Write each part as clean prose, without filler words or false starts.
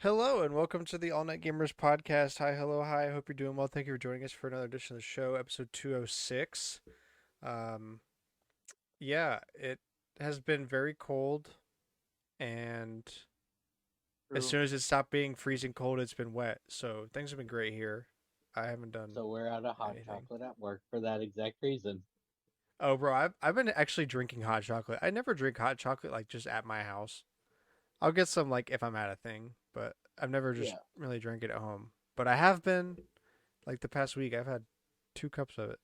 Hello and welcome to the All Night Gamers podcast. Hi, hello, hi. I hope you're doing well. Thank you for joining us for another edition of the show, episode 206. Um, yeah, it has been very cold, and as True. soon as it stopped being freezing cold, it's been wet. So things have been great here. I haven't done So we're out of hot anything. chocolate at work for that exact reason. Oh, bro, I've been actually drinking hot chocolate. I never drink hot chocolate like just at my house. I'll get some like if I'm at a thing, but I've never just Yeah, really drank it at home. But I have been like the past week. I've had 2 cups of it.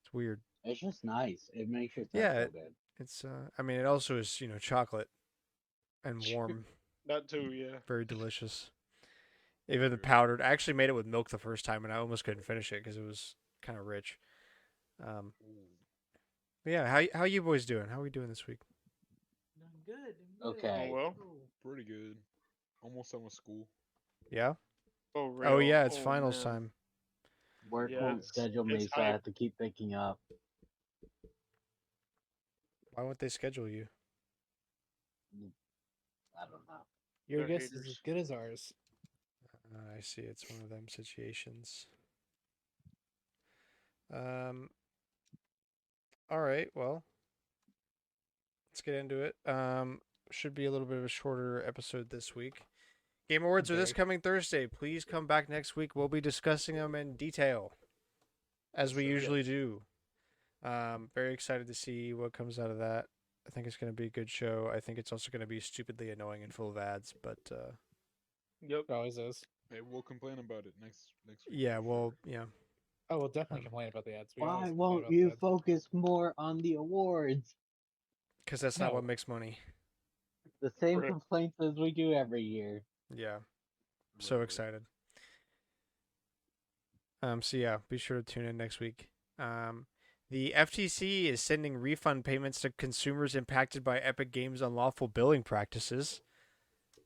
It's weird. it's just nice. It makes your stomach Yeah, feel good. it's. I mean, it also is chocolate and warm, That too, yeah. very delicious. Even the True. powdered. I actually made it with milk the first time, and I almost couldn't finish it because it was kind of rich. Um, Ooh. but yeah, how you boys doing? How are we doing this week? Doing good. Doing good. Oh Okay, well. Pretty good. Almost done with school. Yeah. Oh Oh real. yeah, it's Oh finals man. time. work Yeah, won't schedule me, it's so I hype. have to keep picking up. Why won't they schedule you? I don't know. Your They're guess is as haters. good as ours. I see. It's one of them situations. Um. All right. Well, let's get into it. Should be a little bit of a shorter episode this week. Game Awards are this Very. coming Thursday. Please come back next week. We'll be discussing them in detail, as Yes, we sir. usually do. Very excited to see what comes out of that. I think it's going to be a good show. I think it's also going to be stupidly annoying and full of ads, but Yep. It always is. Hey, we'll complain about it next week yeah, for well, sure. yeah, Oh, we'll definitely um, complain about the ads. We Why always complain won't about the you ads. focus more on the awards? because that's not what No. makes money. The same Right. complaints as we do every year. Yeah, so Literally. excited. So yeah, be sure to tune in next week. The FTC is sending refund payments to consumers impacted by Epic Games' unlawful billing practices.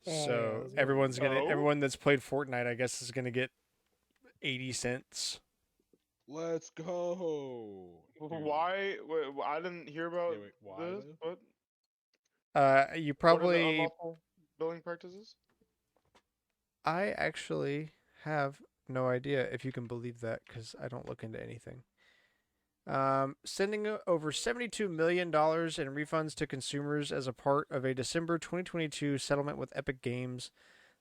Yeah, So that's good. Oh. everyone that's played Fortnite, I guess, is gonna get 80 cents. Let's go. Dude. Why? I didn't hear about Yeah, wait. Why this. though? What? You What are the probably. unlawful billing practices? I actually have no idea if you can believe that because I don't look into anything. Sending over $72 million in refunds to consumers as a part of a December 2022 settlement with Epic Games.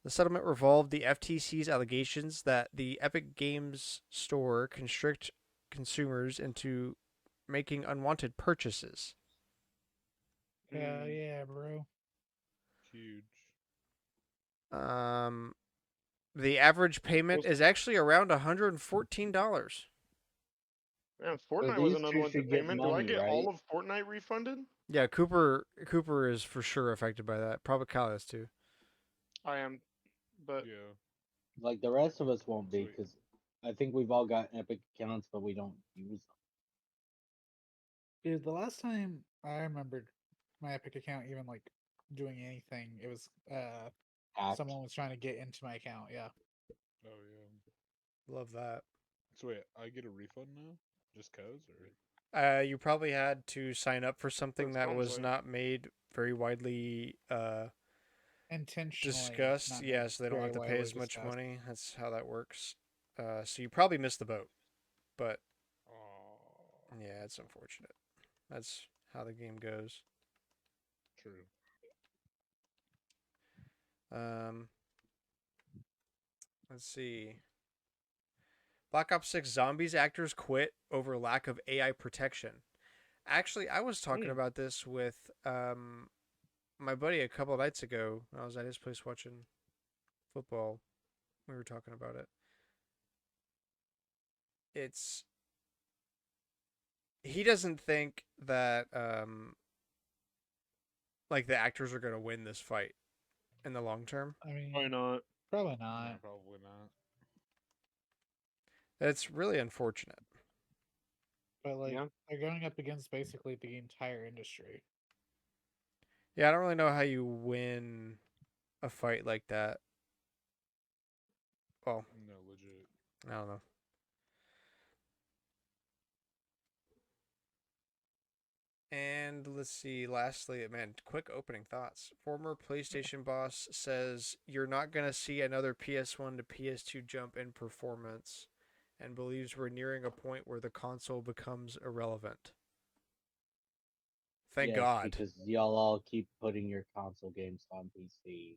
The settlement revolved the FTC's allegations that the Epic Games store constrict consumers into making unwanted purchases. Hell Hmm. yeah, bro. Huge. Um, the average payment Was is actually around $114. man, So Fortnite was these an two should unwanted get payment. Do I money, get right? all of Fortnite refunded? Yeah, Cooper is for sure affected by that. Probably Kyle is too. I am, but Yeah. Like the rest of us won't be, Sweet. because I think we've all got Epic accounts, but we don't use them. Dude, the last time I remembered my Epic account even like doing anything, it was Hacked. someone was trying to get into my account. Yeah. Oh yeah. Love that. So wait, I get a refund now? Just cause or? You probably had to sign up for what something it that sounds was like. not made very widely Intentionally discussed. not made Yeah, so they don't very have to pay widely as much discussed. money. That's how that works. So you probably missed the boat, but Oh, yeah, it's unfortunate. That's how the game goes. true. Um, let's see. Black Ops 6 Zombies actors quit over lack of AI protection. Actually, I was talking Hmm. about this with my buddy a couple of nights ago when I was at his place watching football. We were talking about it. It's he doesn't think that like the actors are gonna win this fight in the long term. I mean, Why not? probably No, not. probably not. It's really unfortunate. But like Yeah. they're going up against basically the entire industry. Yeah, I don't really know how you win a fight like that. Well, No, legit. I don't know. And let's see, lastly, man, quick opening thoughts. Former PlayStation boss says you're not going to see another PS1 to PS2 jump in performance and believes we're nearing a point where the console becomes irrelevant. Thank Yes, God. because y'all all keep putting your console games on PC.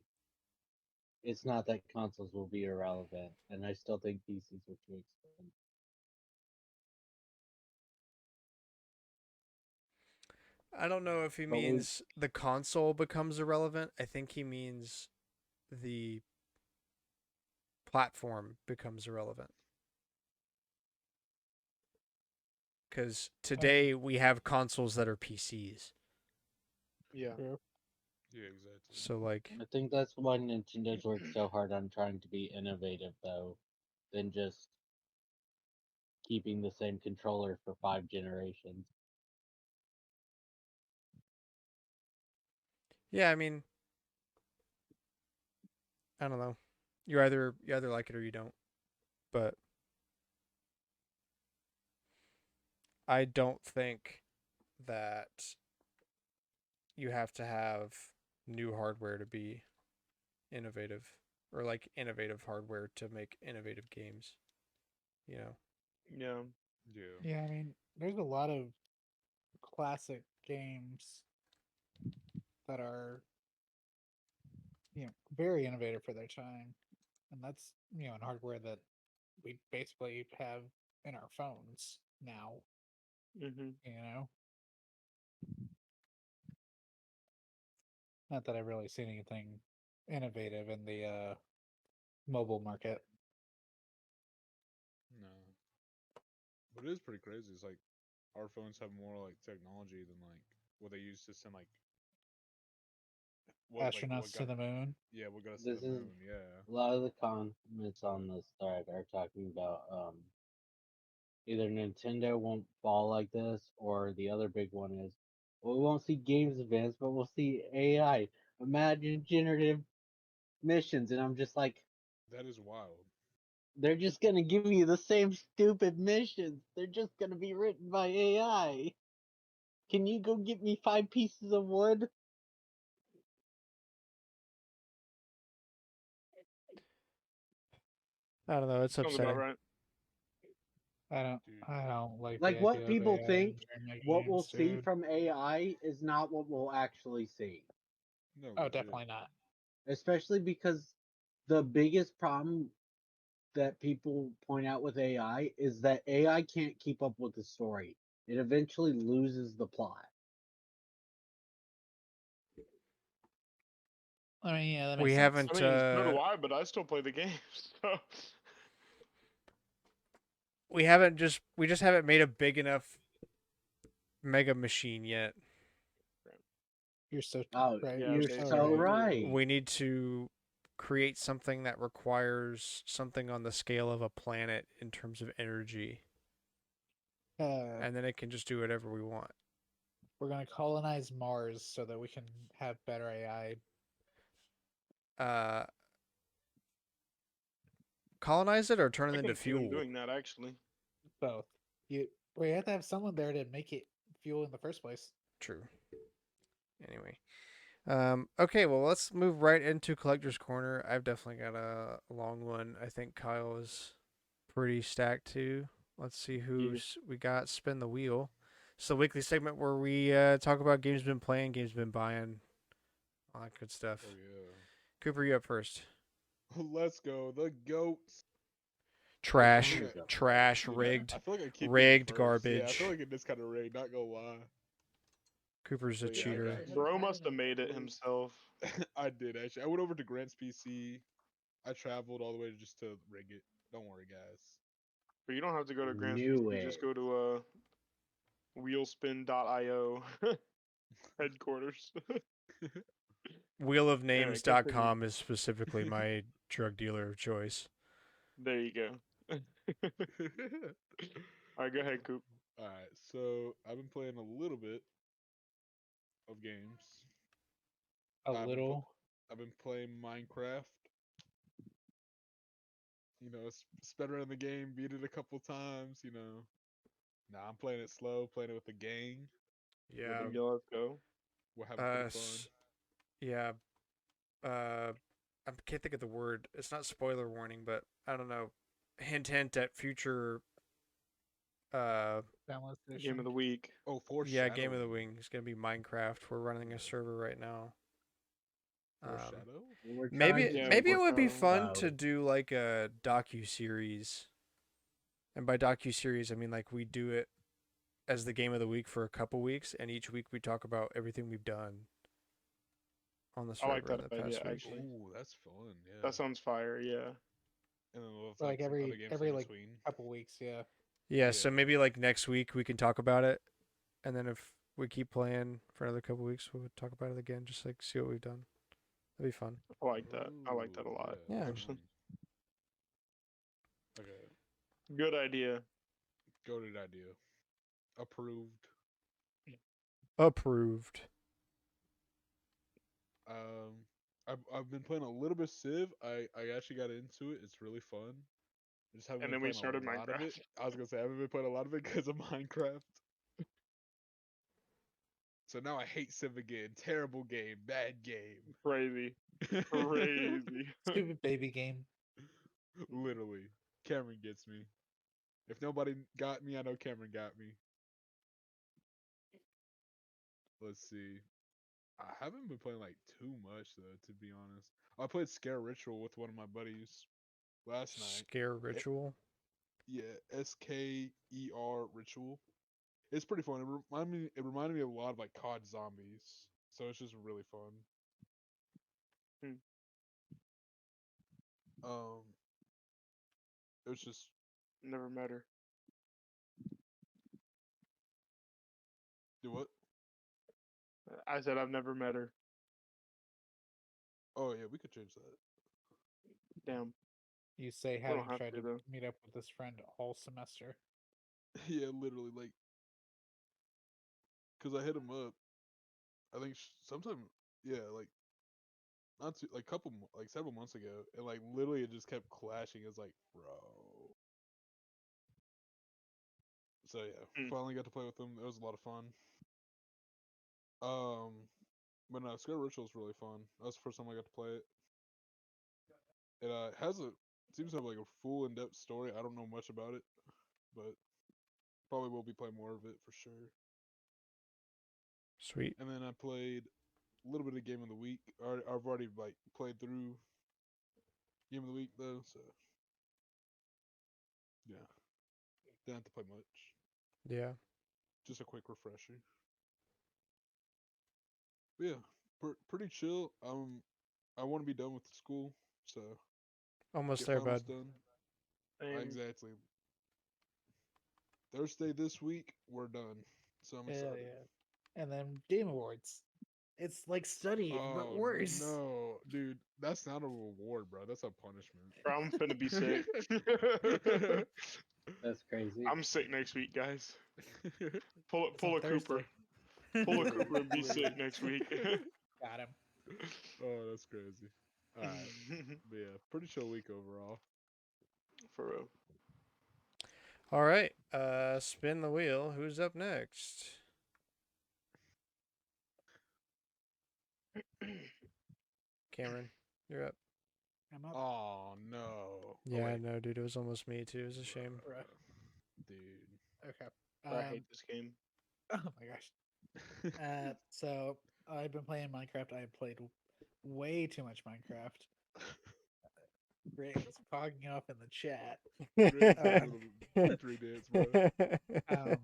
It's not that consoles will be irrelevant, and I still think PCs are too expensive. I don't know if he But means the console becomes irrelevant. I think he means the platform becomes irrelevant. Because today we have consoles that are PCs. Yeah. True. Yeah, exactly. So, like, I think that's why Nintendo's worked so hard on trying to be innovative, though, than just keeping the same controller for 5 generations. yeah, I mean, I don't know. You either like it or you don't. But I don't think that you have to have new hardware to be innovative or like innovative hardware to make innovative games. You know. Yeah. Yeah. Yeah, I mean, there's a lot of classic games that are, very innovative for their time, and that's in hardware that we basically have in our phones now. Mhm. You know, not that I've really seen anything innovative in the mobile market. No. But it is pretty crazy. It's like our phones have more like technology than like what they used to send like what Astronauts to got the moon. what got us to This the is moon. Yeah. a lot of the comments on this thread are talking about either Nintendo won't fall like this, or the other big one is, well, we won't see games advance, but we'll see AI. Imagine generative missions, and I'm just like, That is wild. they're just gonna give you the same stupid missions. They're just gonna be written by AI. Can you go get me 5 pieces of wood? I don't know. It's Sounds about upsetting. right. Dude. I don't like Like the what idea of people AI think, entering my what we'll games, see dude. from AI is not what we'll actually see. No, Oh, legit. definitely not. Especially because the biggest problem that people point out with AI is that AI can't keep up with the story. It eventually loses the plot. I mean, yeah, that We makes sense. haven't. I mean, so do I, but I still play the game. So We just haven't made a big enough mega machine yet. You're so Oh, right. yeah, you're So so right. right. We need to create something that requires something on the scale of a planet in terms of energy, and then it can just do whatever we want. We're gonna colonize Mars so that we can have better AI. Uh, colonize it or turn it I into can see them fuel. doing that actually. Both. We have to have someone there to make it fuel in the first place. True. Anyway. Okay, well, let's move right into Collector's Corner. I've definitely got a long one. I think Kyle is pretty stacked too. Let's see who Yeah. we got. Spin the wheel. It's the weekly segment where we talk about games been playing, games been buying, all that good stuff. Oh yeah. Cooper, you up first. Let's go. The goats. Trash, Always up trash, Dude, rigged, I feel like I keep getting rigged first. Yeah, I garbage. feel like it is kind of rigged. Not gonna lie. Cooper's a But yeah, I cheater. got you. Bro must have made it himself. I did actually. I went over to Grant's PC. I traveled all the way just to rig it. Don't worry, guys. But you don't have to go to Grant's Knew PC. Just it. go to wheelspin.io headquarters. Anyway, continue. Wheelofnames.com is specifically my drug dealer of choice. There you go. All right, go ahead, Coop. All right, so I've been playing a little bit of games. A I've been little. I've been playing Minecraft. Sped around the game, beat it a couple times. Nah, I'm playing it slow, playing it with the gang. Yeah. Yeah, let's go. We're having pretty fun. Yeah. I can't think of the word. It's not spoiler warning, but I don't know. Hint, hint at future. Download Game edition. of the week. Oh, Yeah, Game of the foreshadowing. Week is gonna be Minecraft. We're running a server right now. Foreshadow? We're Maybe trying to Yeah, maybe it would be foreshadow. fun to do like a docu-series. And by docu-series, I mean like we do it as the game of the week for a couple weeks, and each week we talk about everything we've done on the I server like that in the idea, past week. actually. Ooh, that's fun. Yeah. That sounds fire. Yeah. And then we'll have So, like, some every- other games every, in like, between. Couple weeks, yeah. Yeah, so Yeah. maybe like next week we can talk about it, and then if we keep playing for another couple weeks, we'll talk about it again, just like see what we've done. That'd be fun. I like that. I like that a Ooh, lot. Yeah. Actually, Okay. good idea. Goated idea. Approved. Approved. I've been playing a little bit of Civ. I actually got into it. It's really fun. I just haven't And been then we playing started a lot of it. Minecraft. I was gonna say I haven't been playing a lot of it because of Minecraft. So now I hate Civ again. Terrible game. Bad game. Crazy. Crazy. Stupid baby game. Literally. Cameron gets me. If nobody got me, I know Cameron got me. Let's see. I haven't been playing like too much though, to be honest. I played Scare Ritual with one of my buddies last night. Scare ritual. Yeah, SKER Ritual. It's pretty fun. It reminded me of a lot of like COD Zombies. So it's just really fun. Um it was just Never met her. do what? I said I've never met her. Oh yeah, we could change that. Damn. You say don't having have tried to, to though. meet up with this friend all semester. Yeah, literally like cuz I hit him up. I think sometime yeah, like not too like like several months ago, and like literally it just kept clashing. It's like, bro. So yeah, Mm. finally got to play with them. It was a lot of fun. But no, Scare Ritual is really fun. That was the first time I got to play it. It seems to have like a full in-depth story. I don't know much about it, but probably will be playing more of it for sure. Sweet. And then I played a little bit of Game of the Week. I've already like played through Game of the Week though, so yeah, didn't have to play much. Yeah. Just a quick refresher. But yeah, pretty chill. I want to be done with school, so Almost get there, bud. finals done. Same. Exactly. Thursday this week, we're done. So I'm Hell excited. yeah. And then Game Awards. It's like studying, but Oh worse. no, dude, that's not a reward, bro. That's a punishment. Bro, I'm finna be sick. That's crazy. I'm sick next week, guys. It's Pull on a Cooper. Thursday. Pull a Cooper and be sick next week. Got him. Oh, that's crazy. All right, but yeah, pretty chill week overall. For real. All right. Spin the wheel. Who's up next? Cameron, you're up. I'm up. Oh no. Yeah, I wait. know, dude. It was almost me too. It was a shame. Right. Dude. Okay. I hate this game. Oh my gosh. So I've been playing Minecraft. I played way too much Minecraft. Ray's fogging off in the chat. Victory dance, bro.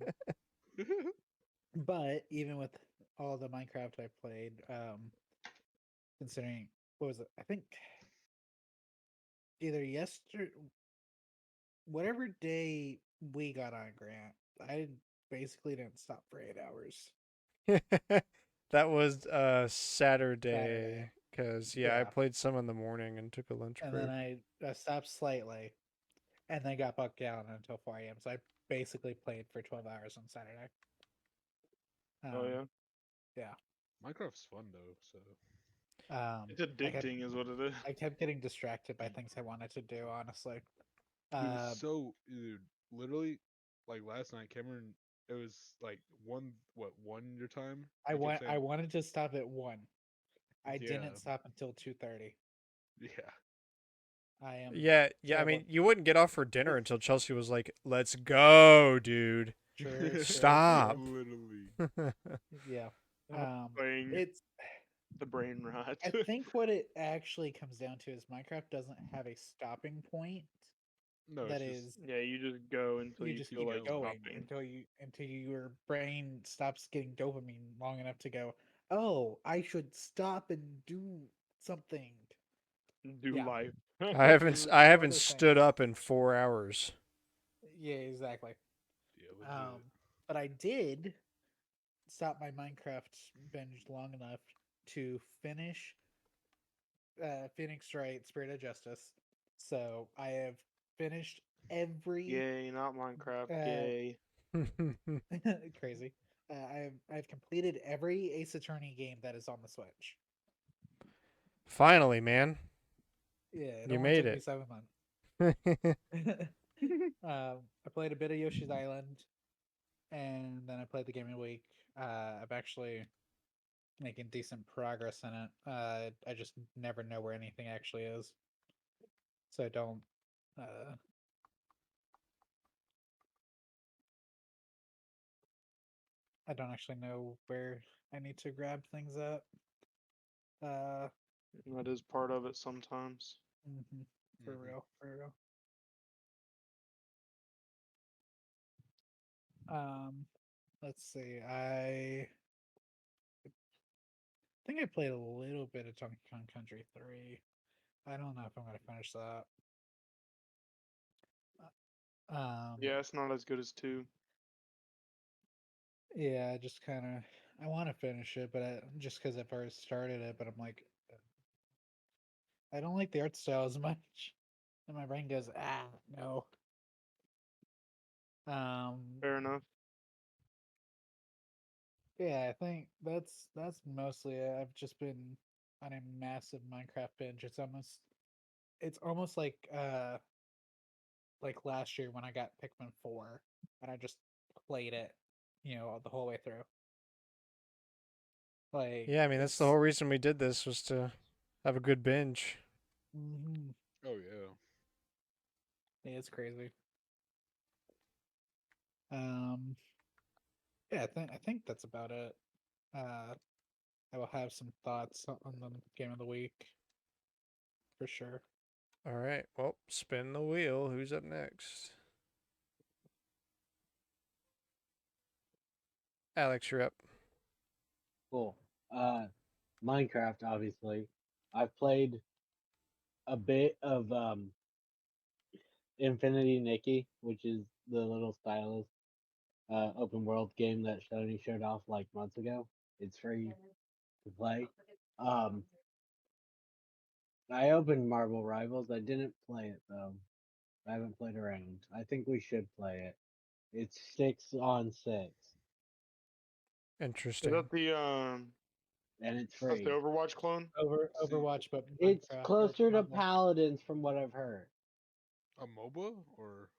But even with all the Minecraft I played, considering what was it? I think either yesterday, whatever day we got on Grant, I basically didn't stop for 8 hours. That was Saturday. Saturday. Because, yeah, I Yeah. played some in the morning and took a lunch And break. then I stopped slightly, and then got bucked down until 4 a.m. So I basically played for 12 hours on Saturday. Oh yeah. Yeah. Minecraft's fun though, so It's addicting, is what it is. I kept getting distracted by things I wanted to do, honestly. dude, literally, like last night, Cameron it was like one your time. I You kept want. I saying, wanted to stop at 1. I yeah, didn't stop until 2:30. yeah. I am Yeah, yeah. I terrible. mean, you wouldn't get off for dinner until Chelsea was like, "Let's go, dude." True, true, Stop. true. Literally. Yeah. Playing It's. the brain rot. I think what it actually comes down to is Minecraft doesn't have a stopping point. No, That it's just is, Yeah, you just go until you you just feel keep like going stopping. until your brain stops getting dopamine long enough to go, oh, I should stop and do something. Do Yeah. life. I haven't Do I haven't other stood things. up in 4 hours. Yeah, exactly. yeah, legit. But I did stop my Minecraft binge long enough to finish Phoenix Wright Spirit of Justice. So I have finished every Yay, not Minecraft. uh, Yay. crazy. I've completed every Ace Attorney game that is on the Switch. Finally, man. Yeah, it You only made took me it. 7 months. I played a bit of Yoshi's Island, and then I played the game of the week. I'm actually making decent progress in it. I just never know where anything actually is, so I don't. Uh, I don't actually know where I need to grab things at. Uh, That is part of it sometimes. for Mhm. real, for real. Um, let's see. I think I played a little bit of Donkey Kong Country 3. I don't know if I'm gonna finish that. Yeah, it's not as good as 2. Yeah, I just kind of I want to finish it, but just because I've already started it, but I'm like, I don't like the art style as much, and my brain goes, ah, no. Um, Fair enough. yeah, I think that's mostly it. I've just been on a massive Minecraft binge. It's almost like last year when I got Pikmin 4 and I just played it, the whole way through. Like Yeah, I mean, that's the it's whole reason we did this was to have a good binge. mhm, Oh yeah. yeah, it's crazy. Um, yeah, I think that's about it. Uh, I will have some thoughts on the game of the week for sure. All right. Well, spin the wheel. Who's up next? Alex, you're up. Cool. Minecraft, obviously. I've played a bit of Infinity Nikki, which is the little stylus open world game that Sony showed off like months ago. It's free to play. Um, I opened Marvel Rivals. I didn't play it though. I haven't played around. I think we should play it. It's 6 on 6, Is Interesting. that the and it's that's the free. Overwatch clone? See, Overwatch, but It's Minecraft or closer to Marvel. Paladins from what I've heard. a MOBA or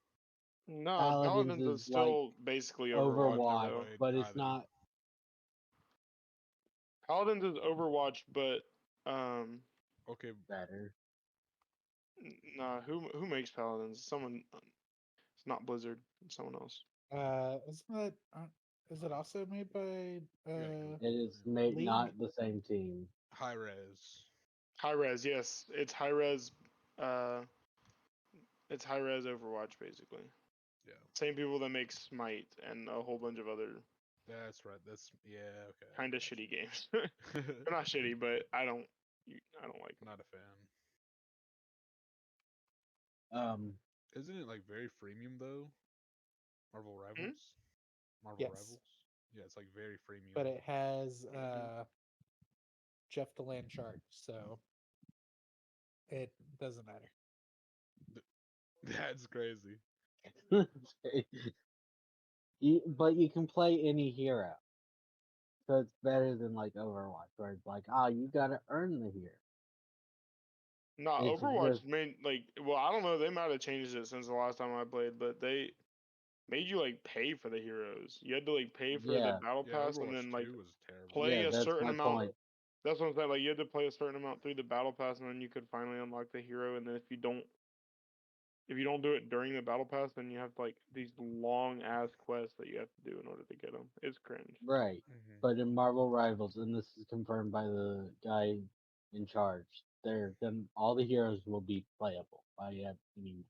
No, Paladins Paladins is is like still basically Overwatch I've never Overwatch, though. played but it's either. not. Paladins is Overwatch, but um, Okay, Better. nah. Who makes Paladins? Someone. It's not Blizzard. It's someone else. Isn't that is it also made by you gotta go It is made League? not the same team. high res. High res, yes, it's high res. Uh, it's high res Overwatch basically. Yeah, Same people that make Smite and a whole bunch of other that's right. That's yeah. Okay, kind of shitty games. They're not shitty, but I don't like them. Not a fan. Um, Isn't it like very freemium though? Marvel Hmm? Rivals. Marvel Yes, Rivals. Yeah, it's like very freemium. but it has Mhm. Jeff the Land Shark, so it doesn't matter. That's crazy. but you can play any hero, so it's better than like Overwatch, where it's like, ah, you gotta earn the hero. Nah, It's Overwatch just made like well, I don't know. They might have changed it since the last time I played, but made you like pay for the heroes. You had to like pay for the Yeah, battle Yeah, pass and Overwatch then like 2 was terrible. play yeah, a that's certain my amount. point. That's what I'm saying. Like you had to play a certain amount through the battle pass, and then you could finally unlock the hero. And then if you don't do it during the battle pass, then you have like these long ass quests that you have to do in order to get them. It's cringe. Right. Mm-hmm. But in Marvel Rivals, and this is confirmed by the guy in charge, all the heroes will be playable by any.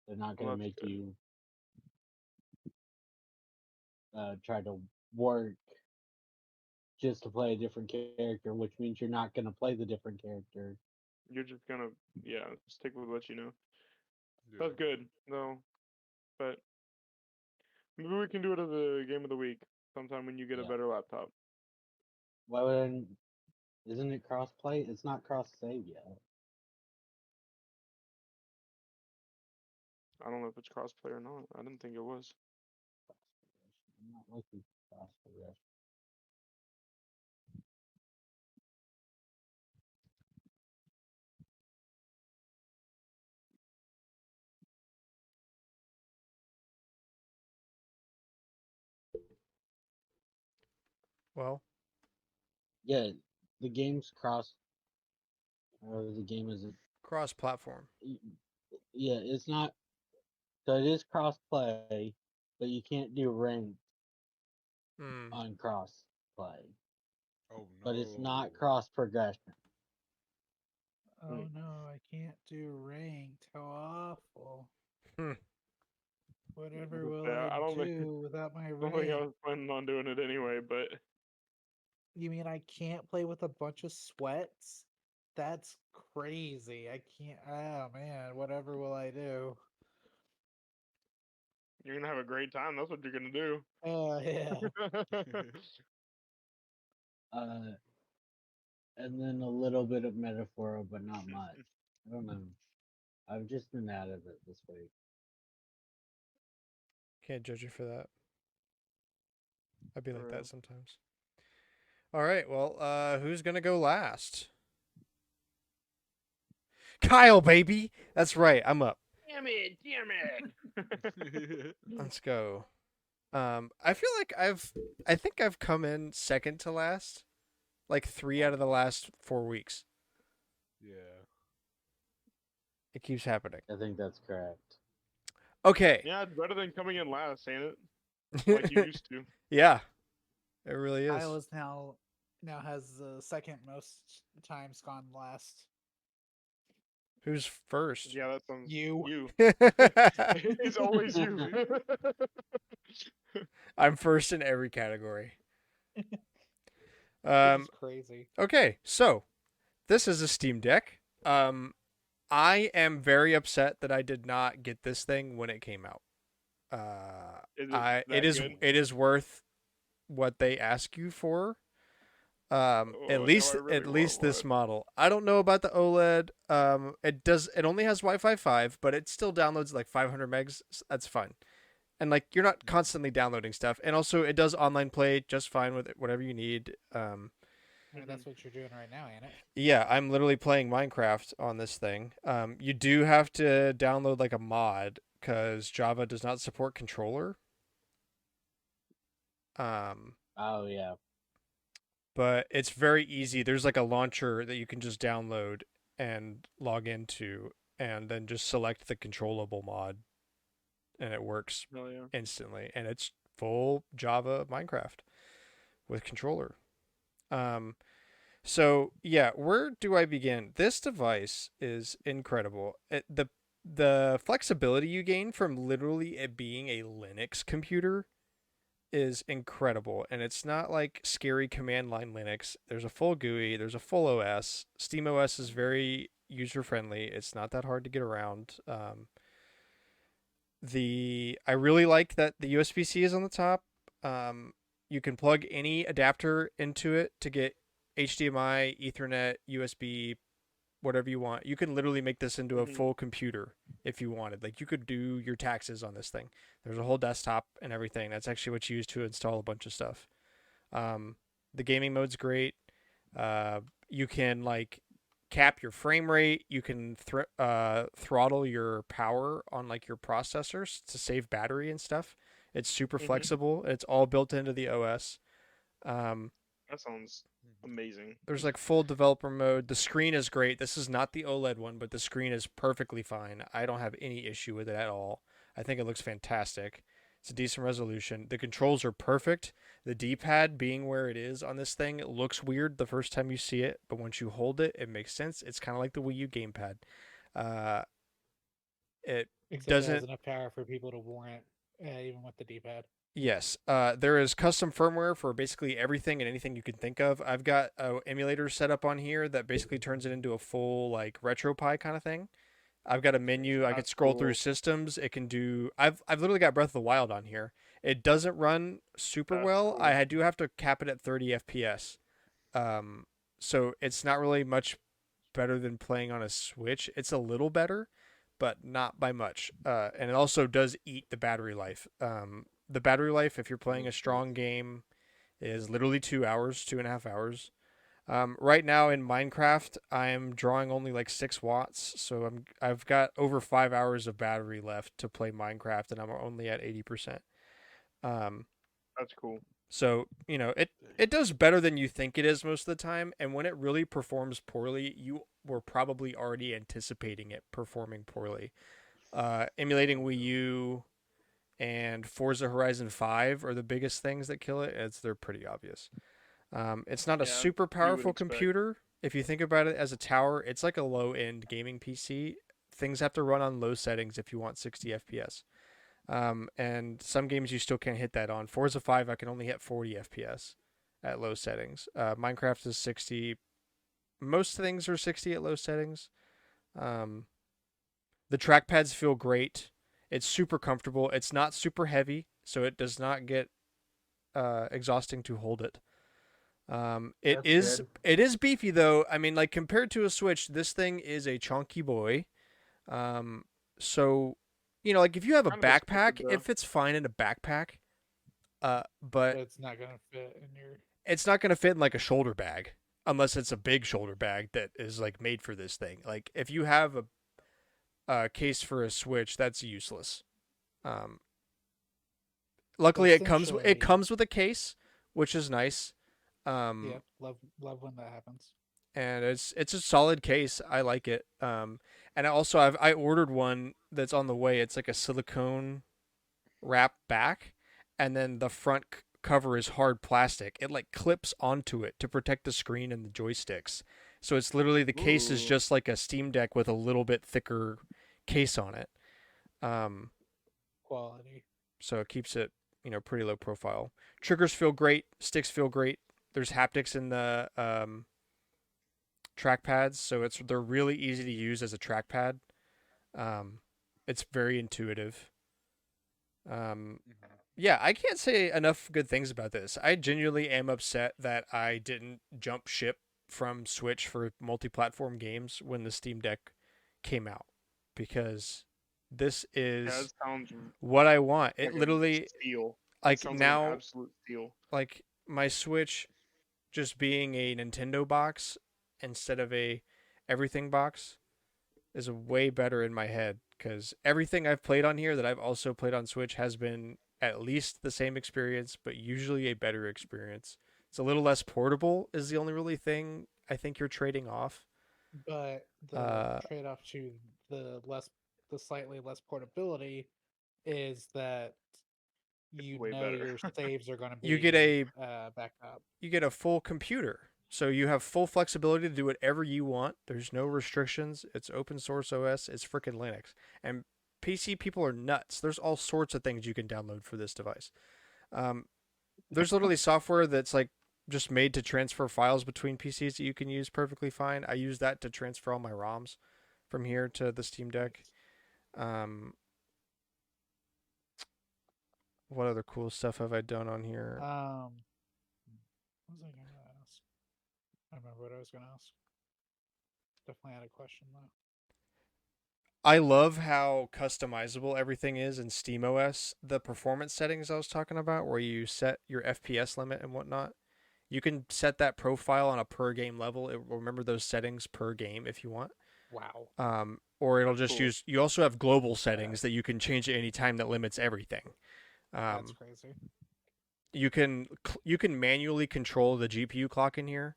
They're not Well, gonna that's make good. you try to work just to play a different character, which means you're not gonna play the different character. You're just gonna stick with what you know. Yeah. That's good though. But maybe we can do it as a game of the week sometime when you get a Yeah. better laptop. Why would isn't it cross play? It's not cross save yet. I don't know if it's crossplay or not. I didn't think it was. I'm not looking for cross progression. Well, Yeah, the game's cross. Or the game is. cross-platform. Yeah, it's not. So it is cross play, but you can't do ranked Mm. on cross play. Oh no. But it's not cross progression. Oh no, I can't do ranked. How awful. Hmm. Whatever will Yeah, I I don't think do without my I don't think I rank? was planning on doing it anyway, but You mean I can't play with a bunch of sweats? That's crazy. I can't. Oh man, whatever will I do? you're gonna have a great time. That's what you're gonna do. Oh yeah. And then a little bit of metaphor, but not much. I don't know. I've just been out of it this week. Can't judge you for that. I'd be like For that real. sometimes. All right. Well, who's gonna go last? Kyle, baby. That's right. I'm up. Damn it! Let's go. I feel like I think I've come in second to last, like 3 out of the last 4 weeks. Yeah. It keeps happening. I think that's correct. Okay. Yeah, it's better than coming in last, ain't it? Like you used to. Yeah, it really is. Kyle is now has the second most times gone last. Who's first? Yeah, that sounds You. It's always you. I'm first in every category. Which Um. is crazy. Okay, so this is a Steam Deck. I am very upset that I did not get this thing when it came out. Is it It that is good? it is worth what they ask you for. Oh, At now least I really at want least this one. model. I don't know about the OLED. It only has Wi-Fi 5, but it still downloads like 500 megs. That's fine. And like you're not constantly downloading stuff. And also it does online play just fine with it, whatever you need. I mean, that's what you're doing right now, ain't it? Yeah, I'm literally playing Minecraft on this thing. You do have to download like a mod because Java does not support controller. Oh yeah. But it's very easy. There's like a launcher that you can just download and log into, and then just select the controllable mod, and it works Hell yeah. instantly. And it's full Java Minecraft with controller. So yeah, where do I begin? This device is incredible. The flexibility you gain from literally it being a Linux computer is incredible, and it's not like scary command line Linux. There's a full GUI, there's a full OS. SteamOS is very user friendly. It's not that hard to get around. I really like that the USB-C is on the top. You can plug any adapter into it to get HDMI, Ethernet, USB, whatever you want. You can literally make this into a full computer if you wanted. Like you could do your taxes on this thing. There's a whole desktop and everything. That's actually what you use to install a bunch of stuff. The gaming mode's great. You can like cap your frame rate. You can throttle your power on like your processors to save battery and stuff. It's super Mhm. flexible. It's all built into the OS. Um, That sounds amazing. there's like full developer mode. The screen is great. This is not the OLED one, but the screen is perfectly fine. I don't have any issue with it at all. I think it looks fantastic. It's a decent resolution. The controls are perfect. The D-pad being where it is on this thing, it looks weird the first time you see it, but once you hold it, it makes sense. It's kind of like the Wii U gamepad. It Except it has doesn't. enough power for people to warrant, even with the D-pad. Yes, there is custom firmware for basically everything and anything you can think of. I've got an emulator set up on here that basically turns it into a full like RetroPie kind of thing. I've got a menu. I can That's scroll through cool. systems. It can do. I've literally got Breath of the Wild on here. It doesn't run super That's well. cool. I do have to cap it at 30 FPS. So it's not really much better than playing on a Switch. It's a little better, but not by much. And it also does eat the battery life. The battery life, if you're playing a strong game, is literally 2 hours, 2.5 hours. Right now in Minecraft, I'm drawing only like 6 watts, so I've got over 5 hours of battery left to play Minecraft, and I'm only at 80%. That's cool. So it does better than you think it is most of the time, and when it really performs poorly, you were probably already anticipating it performing poorly. Emulating Wii U and Forza Horizon 5 are the biggest things that kill it. They're pretty obvious. It's not a Yeah, super you would powerful expect. computer. If you think about it as a tower, it's like a low-end gaming PC. Things have to run on low settings if you want 60 FPS. And some games you still can't hit that on. Forza 5, I can only hit 40 FPS at low settings. Minecraft is 60. Most things are 60 at low settings. The trackpads feel great. It's super comfortable. It's not super heavy, so it does not get exhausting to hold it. It That's is good. it is beefy though. I mean, like compared to a Switch, this thing is a chunky boy. So like if you have a Kind of expected backpack, though. it fits fine in a backpack. But But it's not gonna fit in your. it's not gonna fit in like a shoulder bag unless it's a big shoulder bag that is like made for this thing. Like if you have a case for a Switch, that's useless. Um, luckily it Essentially, comes with a case, which is nice. Yep, love when that happens. And it's a solid case. I like it. And I ordered one that's on the way. It's like a silicone wrap back, and then the front cover is hard plastic. It like clips onto it to protect the screen and the joysticks. So it's literally the case is Ooh. just like a Steam Deck with a little bit thicker case on it. Quality. So it keeps it pretty low profile. Triggers feel great. Sticks feel great. There's haptics in the trackpads, so they're really easy to use as a trackpad. It's very intuitive. Yeah, I can't say enough good things about this. I genuinely am upset that I didn't jump ship from Switch for multi-platform games when the Steam Deck came out, because this Yeah, is it sounds what I want. It like a literally steal. It like sounds like an now absolute steal. like my Switch just being a Nintendo box instead of a everything box is way better in my head, because everything I've played on here that I've also played on Switch has been at least the same experience, but usually a better experience. It's a little less portable is the only really thing I think you're trading off. But the Uh, trade-off to the slightly less portability is that It's way better. your saves are going to be you get a backed up. you get a full computer. So you have full flexibility to do whatever you want. There's no restrictions. It's open source OS. It's freaking Linux. And PC people are nuts. There's all sorts of things you can download for this device. There's literally software that's like just made to transfer files between PCs that you can use perfectly fine. I use that to transfer all my ROMs from here to the Steam Deck. What other cool stuff have I done on here? What was I going to ask? I remember what I was going to ask. Definitely had a question though. I love how customizable everything is in SteamOS. The performance settings I was talking about, where you set your FPS limit and whatnot, You can set that profile on a per game level. It will remember those settings per game if you want. Wow. Or it'll That's just cool. use. You also have global settings that you can change at any time that limits everything. That's crazy. You can manually control the GPU clock in here.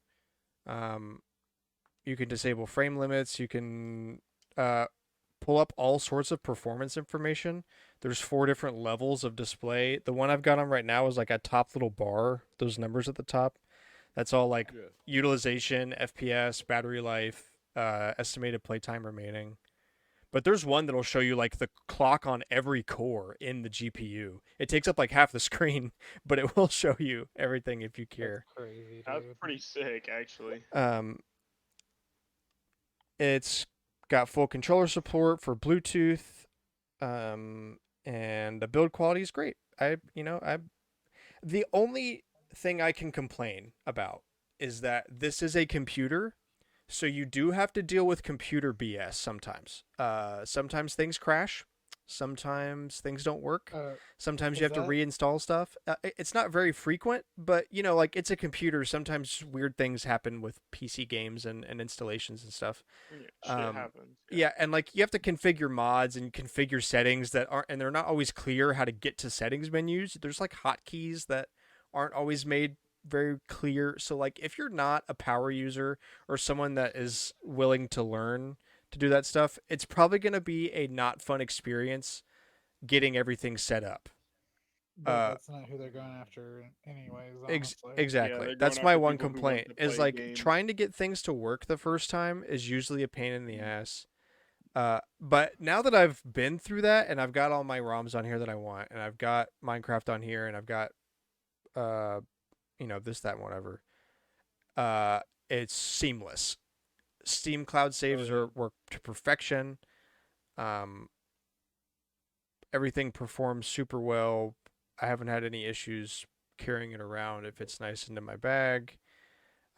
You can disable frame limits. You can pull up all sorts of performance information. There's 4 different levels of display. The one I've got on right now is like a top little bar, those numbers at the top. That's all like Yeah. utilization, FPS, battery life, estimated playtime remaining. But there's one that'll show you like the clock on every core in the GPU. It takes up like half the screen, but it will show you everything if you care. That's crazy, That's dude. pretty sick, actually. It's got full controller support for Bluetooth, and the build quality is great. The only thing I can complain about is that this is a computer, so you do have to deal with computer BS sometimes. Sometimes things crash. Sometimes things don't work. Sometimes you is have to that- reinstall stuff. It's not very frequent, but like it's a computer. Sometimes weird things happen with PC games and installations and stuff. Yeah, shit happens. Yeah, and like you have to configure mods and configure settings that aren't, and they're not always clear how to get to settings menus. There's like hotkeys that aren't always made very clear. So like if you're not a power user or someone that is willing to learn to do that stuff, it's probably going to be a not fun experience getting everything set up. But that's not who they're going after, anyways. Honestly. Exactly. they're That's going my after one people who want complaint to is play like games. trying to get things to work the first time is usually a pain in the ass. But now that I've been through that and I've got all my ROMs on here that I want, and I've got Minecraft on here, and I've got this, that, and whatever. It's seamless. Steam cloud saves work to perfection. Everything performs super well. I haven't had any issues carrying it around. It fits nice into my bag.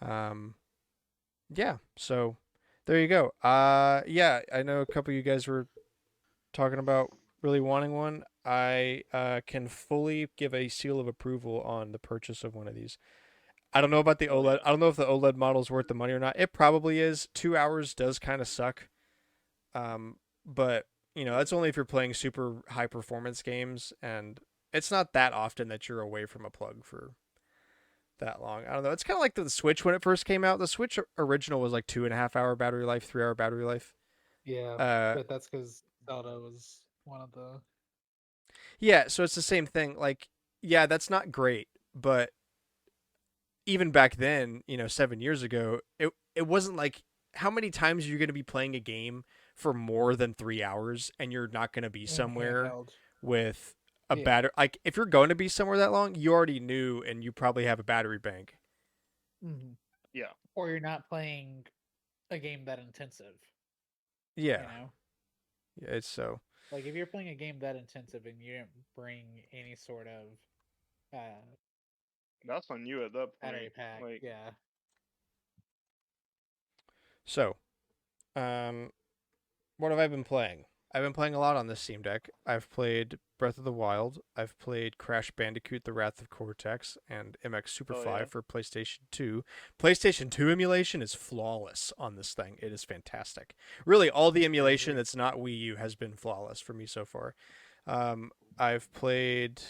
Yeah, so there you go. Yeah, I know a couple of you guys were talking about really wanting one. I can fully give a seal of approval on the purchase of one of these. I don't know about the OLED. I don't know if the OLED model is worth the money or not. It probably is. 2 hours does kind of suck. But that's only if you're playing super high performance games, and it's not that often that you're away from a plug for that long. I don't know. It's kind of like the Switch when it first came out. The Switch original was like 2.5 hour battery life, 3 hour battery life. Yeah, but that's because Zelda was one of the. Yeah, so it's the same thing. Like, yeah, that's not great, but even back then, 7 years ago, it wasn't like how many times are you going to be playing a game for more than 3 hours and you're not going to be somewhere handheld. with a Yeah. battery. Like if you're going to be somewhere that long, you already knew and you probably have a battery bank. Mm-hmm. Yeah. Or you're not playing a game that intensive. Yeah. You know? Yeah, it's so. Like if you're playing a game that intensive and you didn't bring any sort of That's on you at that point. battery pack, Like, yeah. So, what have I been playing? I've been playing a lot on this Steam Deck. I've played Breath of the Wild. I've played Crash Bandicoot: The Wrath of Cortex and MX Super 5 for PlayStation 2. PlayStation 2 emulation is flawless on this thing. It is fantastic. Really, all the emulation that's not Wii U has been flawless for me so far. I've played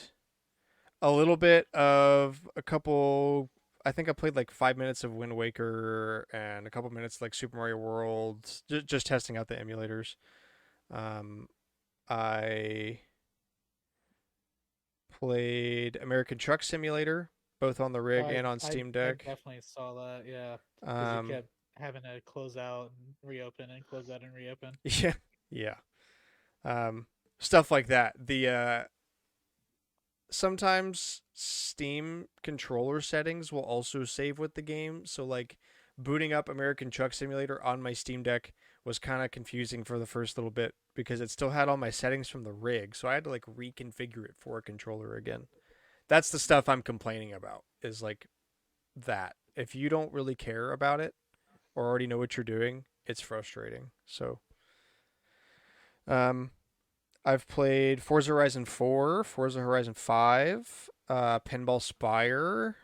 a little bit of a couple. I think I played like 5 minutes of Wind Waker and a couple minutes like Super Mario World, just testing out the emulators. I played American Truck Simulator, both on the rig and on Steam Deck. I definitely saw that, yeah. Because you kept having to close out and reopen and close out and reopen. Yeah. Stuff like that. The sometimes Steam controller settings will also save with the game. So like booting up American Truck Simulator on my Steam Deck was kind of confusing for the first little bit because it still had all my settings from the rig. So I had to like reconfigure it for a controller again. That's the stuff I'm complaining about, is like that. If you don't really care about it or already know what you're doing, it's frustrating. So I've played Forza Horizon 4, Forza Horizon 5, Pinball Spire,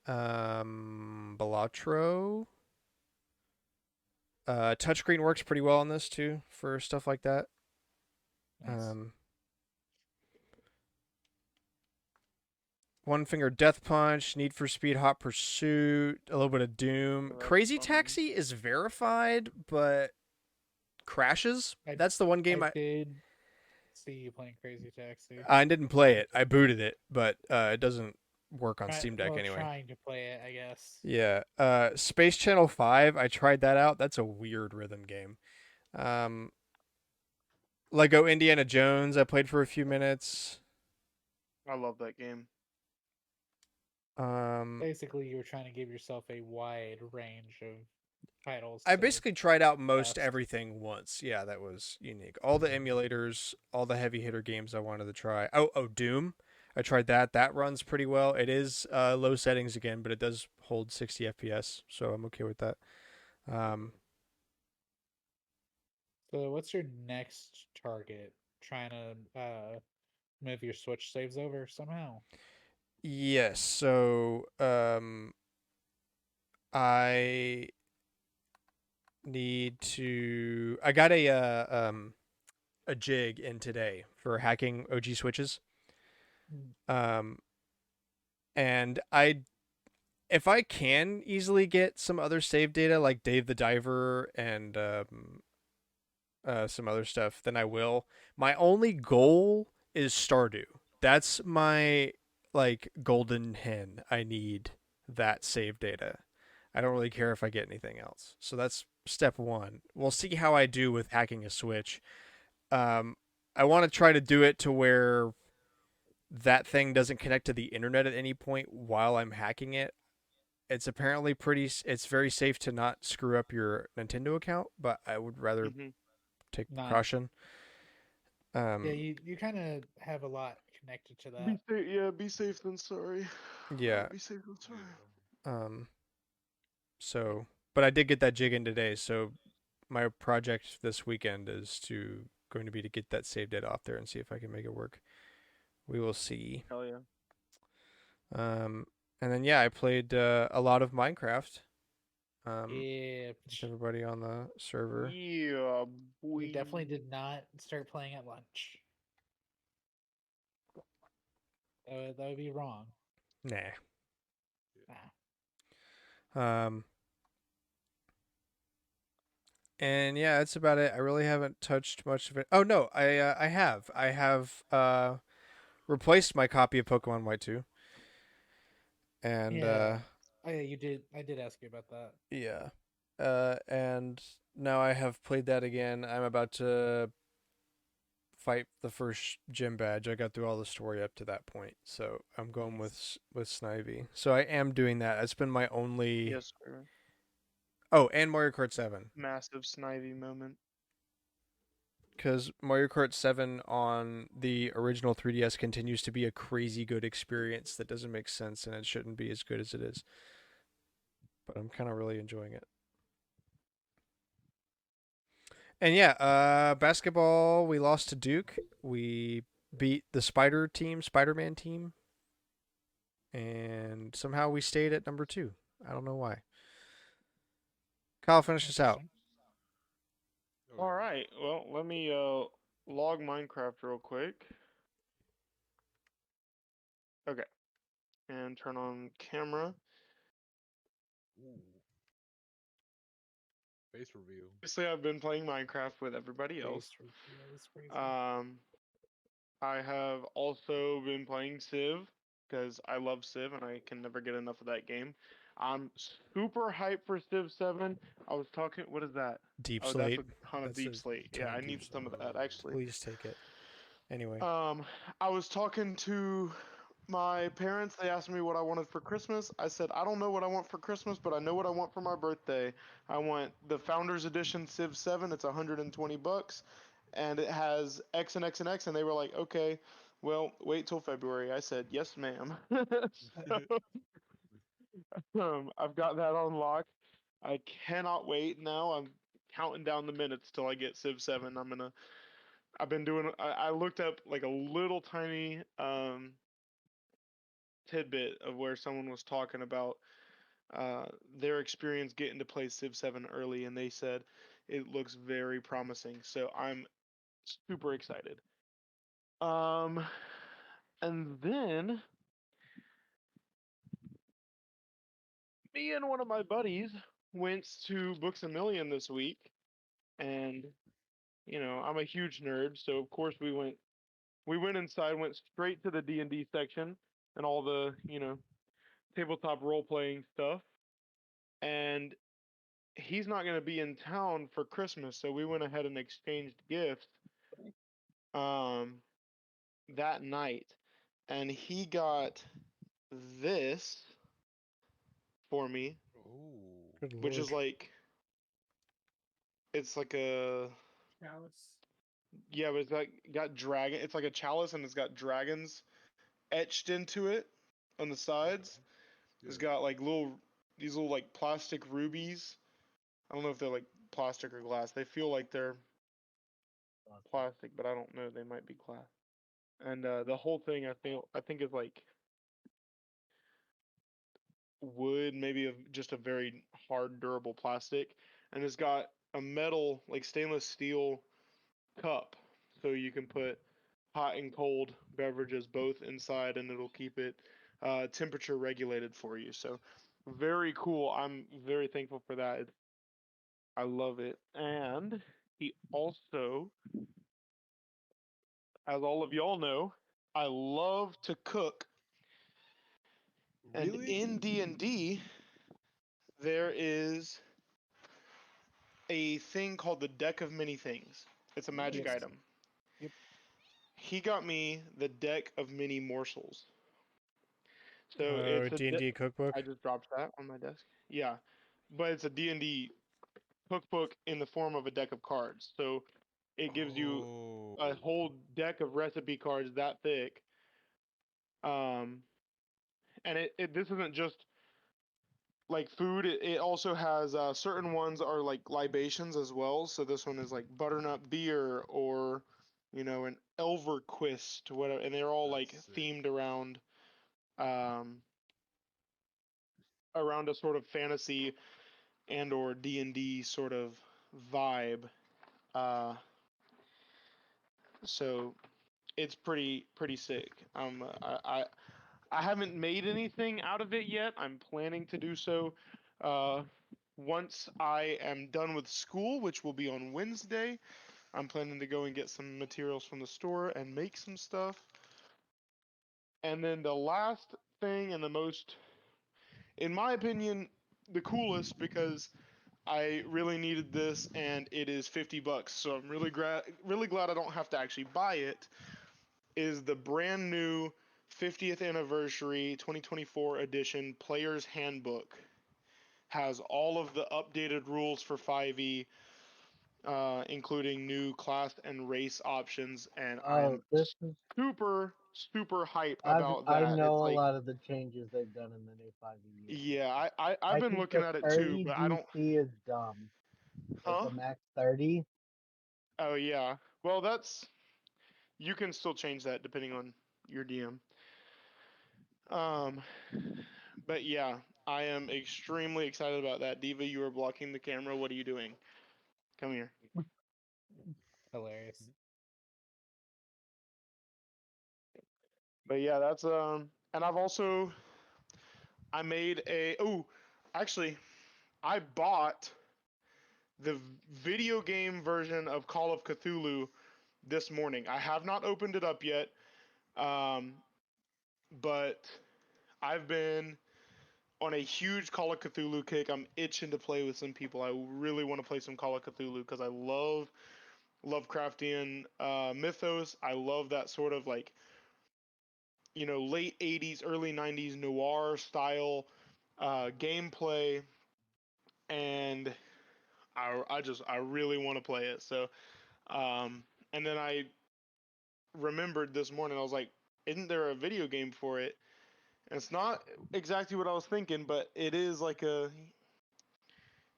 Balatro. Touchscreen works pretty well on this too for stuff like that. Nice. One Finger Death Punch, Need for Speed Hot Pursuit, a little bit of Doom. Oh, that's Crazy fun. Taxi is verified, but crashes. I- That's the one game I did see you playing Crazy Taxi. I didn't play it. I booted it, but it doesn't work on Steam Deck well, anyway. Trying to play it, I guess. Yeah. Space Channel 5, I tried that out. That's a weird rhythm game. Lego Indiana Jones, I played for a few minutes. I love that game. Basically, you were trying to give yourself a wide range of titles. I to basically tried out most test. everything once. Yeah, that was unique. All the emulators, all the heavy hitter games I wanted to try. Oh, Doom. I tried that. That runs pretty well. It is low settings again, but it does hold 60 FPS, so I'm okay with that. So, what's your next target? Trying to move your Switch saves over somehow. Yes. So I need to. I got a jig in today for hacking OG switches. And if I can easily get some other save data like Dave the Diver and some other stuff, then I will. My only goal is Stardew. That's my like golden hen. I need that save data. I don't really care if I get anything else. So that's step one. We'll see how I do with hacking a Switch. I want to try to do it to where that thing doesn't connect to the internet at any point while I'm hacking it. It's apparently it's very safe to not screw up your Nintendo account, but I would rather take Not- precaution. Yeah, you kind of have a lot connected to that. Be safe than sorry. Yeah. Be safe than sorry. So, but I did get that jig in today, so my project this weekend is going to be to get that save data off there and see if I can make it work. We will see. Hell yeah. And then I played a lot of Minecraft. Yeah, With everybody on the server. Yeah, boy. we definitely did not start playing at lunch. That would be wrong. Nah. Nah. And yeah, that's about it. I really haven't touched much of it. Oh no, I have. I have replaced my copy of Pokemon White 2. And Yeah. Oh yeah, you did. I did ask you about that. yeah. And now I have played that again. I'm about to fight the first gym badge. I got through all the story up to that point, so I'm going with Snivy. So I am doing that. It's been my only. Yes, sir. Oh, and Mario Kart 7. Massive Snivy moment. Because Mario Kart 7 on the original 3DS continues to be a crazy good experience that doesn't make sense, and it shouldn't be as good as it is. But I'm kind of really enjoying it. And basketball, we lost to Duke. We beat the Spider-Man team. And somehow we stayed at number 2. I don't know why. Kyle, finish us out. All right. Well, let me log Minecraft real quick. Okay. And turn on camera. Face reveal. Obviously, I've been playing Minecraft with everybody else. I have also been playing Civ because I love Civ and I can never get enough of that game. I'm super hyped for Civ 7. I was talking. What is that? Deep Oh, Slate. that's a ton of Deep Slate. ton Yeah, of I Deep need some of Slate. that actually. Please take it. Anyway. I was talking to my parents. They asked me what I wanted for Christmas. I said, I don't know what I want for Christmas, but I know what I want for my birthday. I want the Founders Edition Civ 7. It's $120, and it has X and X and X. And they were like, okay, well, wait till February. I said, yes, ma'am. I've got that unlocked. I cannot wait now. I'm counting down the minutes till I get Civ 7. I've been doing. I looked up like a little tiny tidbit of where someone was talking about their experience getting to play Civ 7 early, and they said it looks very promising. So I'm super excited. Um, and then me and one of my buddies went to Books a Million this week, and I'm a huge nerd, so of course we went inside, went straight to the D&D section and all the tabletop role playing stuff, and he's not going to be in town for Christmas, so we went ahead and exchanged gifts um that night, and he got this for me, Oh. Good which lord. is like it's like a Chalice. yeah, but it's like got dragon. It's like a chalice, and it's got dragons etched into it on the sides. It's Yeah. got like these little like plastic rubies. I don't know if they're like plastic or glass. They feel like they're plastic, but I don't know. They might be glass. And the whole thing, I think is like wood, maybe just a very hard, durable plastic, and it's got a metal, like stainless steel cup, so you can put hot and cold beverages both inside, and it'll keep it temperature regulated for you. So very cool. I'm very thankful for that. I love it. And he also, as all of y'all know, I love to cook. And Really? in D&D, there is a thing called the Deck of Many Things. It's a magic Yes. item. Yep. He got me the Deck of Many Morsels. So Oh, it's a D&D cookbook. I just dropped that on my desk. Yeah, but it's a D&D cookbook in the form of a deck of cards. So it gives you a Oh. whole deck of recipe cards that thick. Um, and it this isn't just like food. It also has certain ones are like libations as well. So this one is like butternut beer or an Elverquist, whatever, and they're all like That's sick. themed um around a sort of fantasy and or D&D sort of vibe. Uh, so it's pretty sick. I haven't made anything out of it yet. I'm planning to do so once I am done with school, which will be on Wednesday. I'm planning to go and get some materials from the store and make some stuff. And then the last thing and the most, in my opinion, the coolest, because I really needed this and it is $50, so I'm really glad I don't have to actually buy it. Is the brand new 50th anniversary 2024 edition Player's Handbook. Has all of the updated rules for 5e, including new class and race options, and Oh, I'm this is. super hype I've about I that. know It's a like, lot of the changes they've done in the new 5e unit. yeah, I've I been think looking the at it too, 30 but I don't, DC is dumb. Like huh? the max 30. Oh yeah. Well, you can still change that depending on your DM. Um, but yeah, I am extremely excited about that. Diva, you are blocking the camera. What are you doing? Come here. Hilarious. But yeah, that's and I made actually I bought the video game version of Call of Cthulhu this morning. I have not opened it up yet. Um, but I've been on a huge Call of Cthulhu kick. I'm itching to play with some people. I really want to play some Call of Cthulhu because I love Lovecraftian mythos. I love that sort of like late 80s, early 90s noir style gameplay, and I really want to play it. So and then I remembered this morning, I was like, isn't there a video game for it? And it's not exactly what I was thinking, but it is like a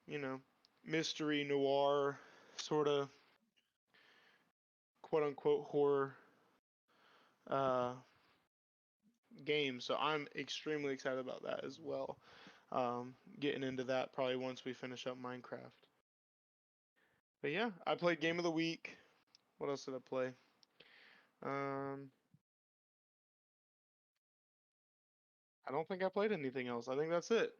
you know mystery noir sort of quote unquote horror uh games, so I'm extremely excited about that as well. Getting into that probably once we finish up Minecraft. But yeah, I played Game of the Week. What else did I play? Um, I don't think I played anything else. I think that's it.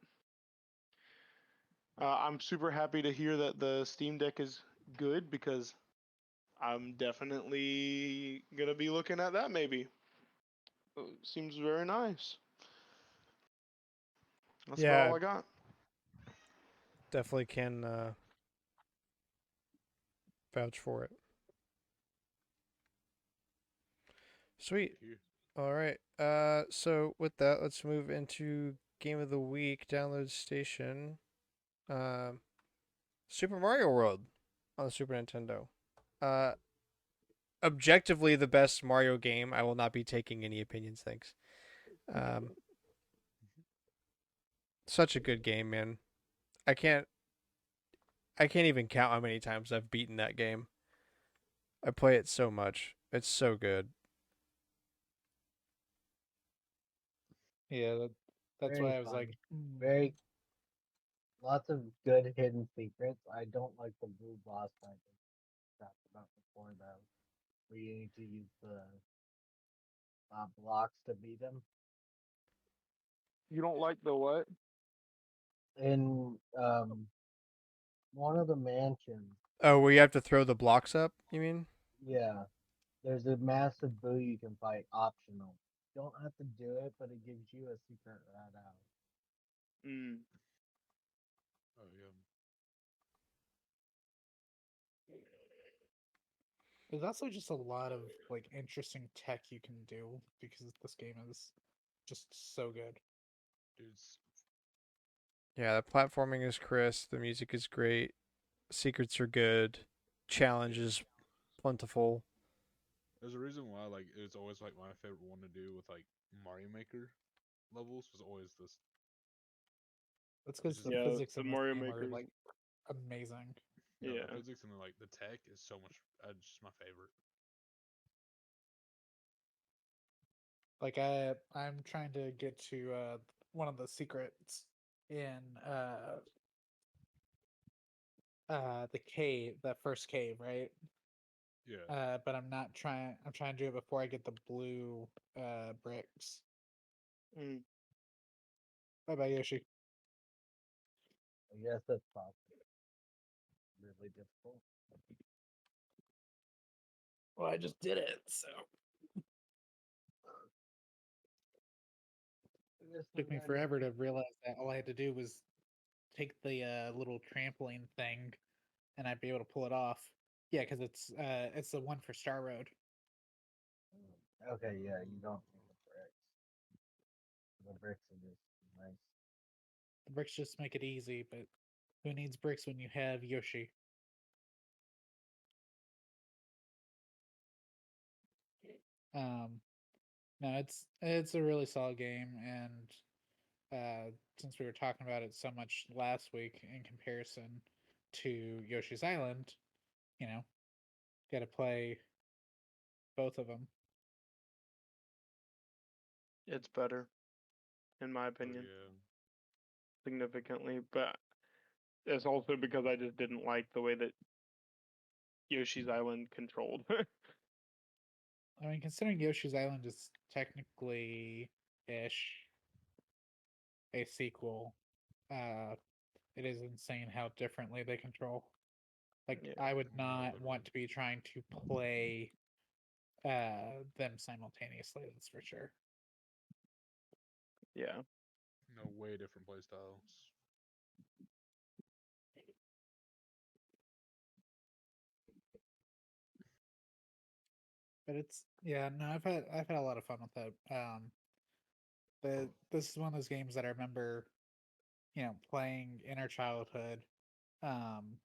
I'm super happy to hear that the Steam Deck is good because I'm definitely gonna be looking at that maybe. Seems very nice. That's about Yeah, all I got. definitely can vouch for it. Sweet. Here. All right. So with that, let's move into game of the week. Download station. Um, Super Mario World on the Super Nintendo. Uh, Objectively the best Mario game. I will not be taking any opinions. Thanks. Um, Such a good game, man. I can't. I can't even count how many times I've beaten that game. I play it so much. It's so good. Yeah, that's Very why I was fun. like, Very lots of good hidden secrets. I don't like the blue boss fight I talked about before though. Where you need to use the blocks to beat him. You don't like the what? In one of the mansions, Oh, where you have to throw the blocks up? You mean? yeah, there's a massive boo you can fight optional. You don't have to do it, but it gives you a secret right out. Mm. Oh yeah. there's also just a lot of like interesting tech you can do because this game is just so good. Dude's Yeah, the platforming is crisp. The music is great. Secrets are good. Challenges plentiful. there's a reason why like it's always like my favorite one to do with like Mario Maker levels was always this. That's It's because just the Yeah, physics the in this Mario game are Makers. like amazing. Yeah, Yeah. the physics and like the tech is so much. Just my favorite. Like I'm trying to get to one of the secrets in the cave, that first cave, right? Yeah. But I'm trying to do it before I get the blue bricks. Mm. Bye bye Yoshi. I guess that's possible. Really difficult. Well, I just did it, so This is took me I forever to realize that all I had to do was take the little trampoline thing and I'd be able to pull it off. Yeah, because it's the one for Star Road. Okay, yeah, you don't need the bricks. The bricks are just nice. The bricks just make it easy, but who needs bricks when you have Yoshi? Um, no, it's a really solid game, and since we were talking about it so much last week in comparison to Yoshi's Island, you know, got to play both of them. It's better, in my Oh opinion, yeah. significantly. But it's also because I just didn't like the way that Yoshi's Island controlled. I mean, considering Yoshi's Island is technically ish a sequel, uh, it is insane how differently they control. Like, Yeah. I would Yeah. not want Literally. to be trying to play them simultaneously. That's for sure. Yeah. No, way different play styles. But it's yeah, no, I've had a lot of fun with it. This is one of those games that I remember, playing in our childhood. Um,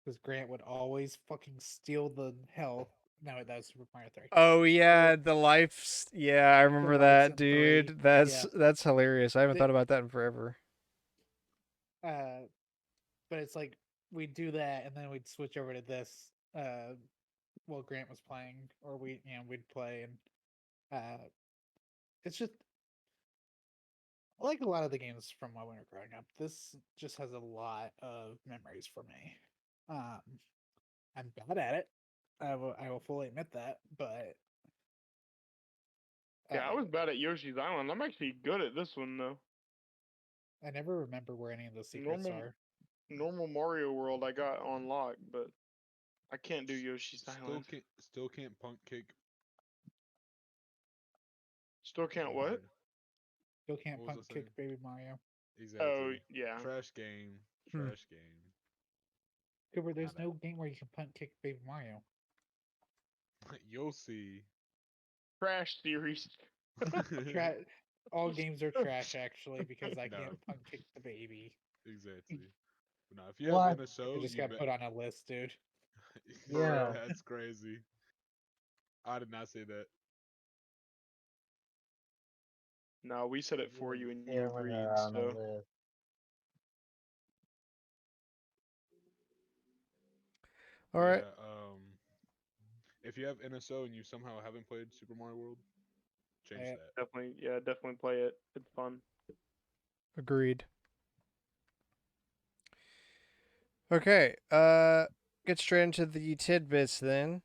because Grant would always fucking steal the health. No, that was Super Mario 3. Oh yeah, Steal the lives. Yeah, I the remember lives that, in 3. dude. Yeah. That's hilarious. I haven't The, thought about that in forever. but it's like we'd do that and then we'd switch over to this while Grant was playing, or we'd play, and it's just Like a lot of the games from when we were growing up, this just has a lot of memories for me. Um, I'm bad at it. I will fully admit that, but Yeah, I was bad at Yoshi's Island. I'm actually good at this one though. I never remember where any of the secrets Normal are. normal Mario World I got on lock, but I can't do Yoshi's Island. Still can't punk kick. Still can't Baby what? Mario. Still can't What was punk I kick saying? Baby Mario. Exactly. Oh yeah. Trash game. Hmm. Trash game. Cooper, there's bad. no game where you can punt kick Baby Mario. You'll see. Trash series. Tra- all games are trash actually because I No. can't punt kick the baby. Exactly. But now, if you have What? NSO, I just you got bet. put on a list, dude. Yeah. That's crazy. I did not say that. No, we said it for you and you Yeah, when agreed, they're on the so list. All right. Yeah. If you have NSO and you somehow haven't played Super Mario World, change I, that. definitely play it. It's fun. Agreed. Okay. Get straight into the tidbits then.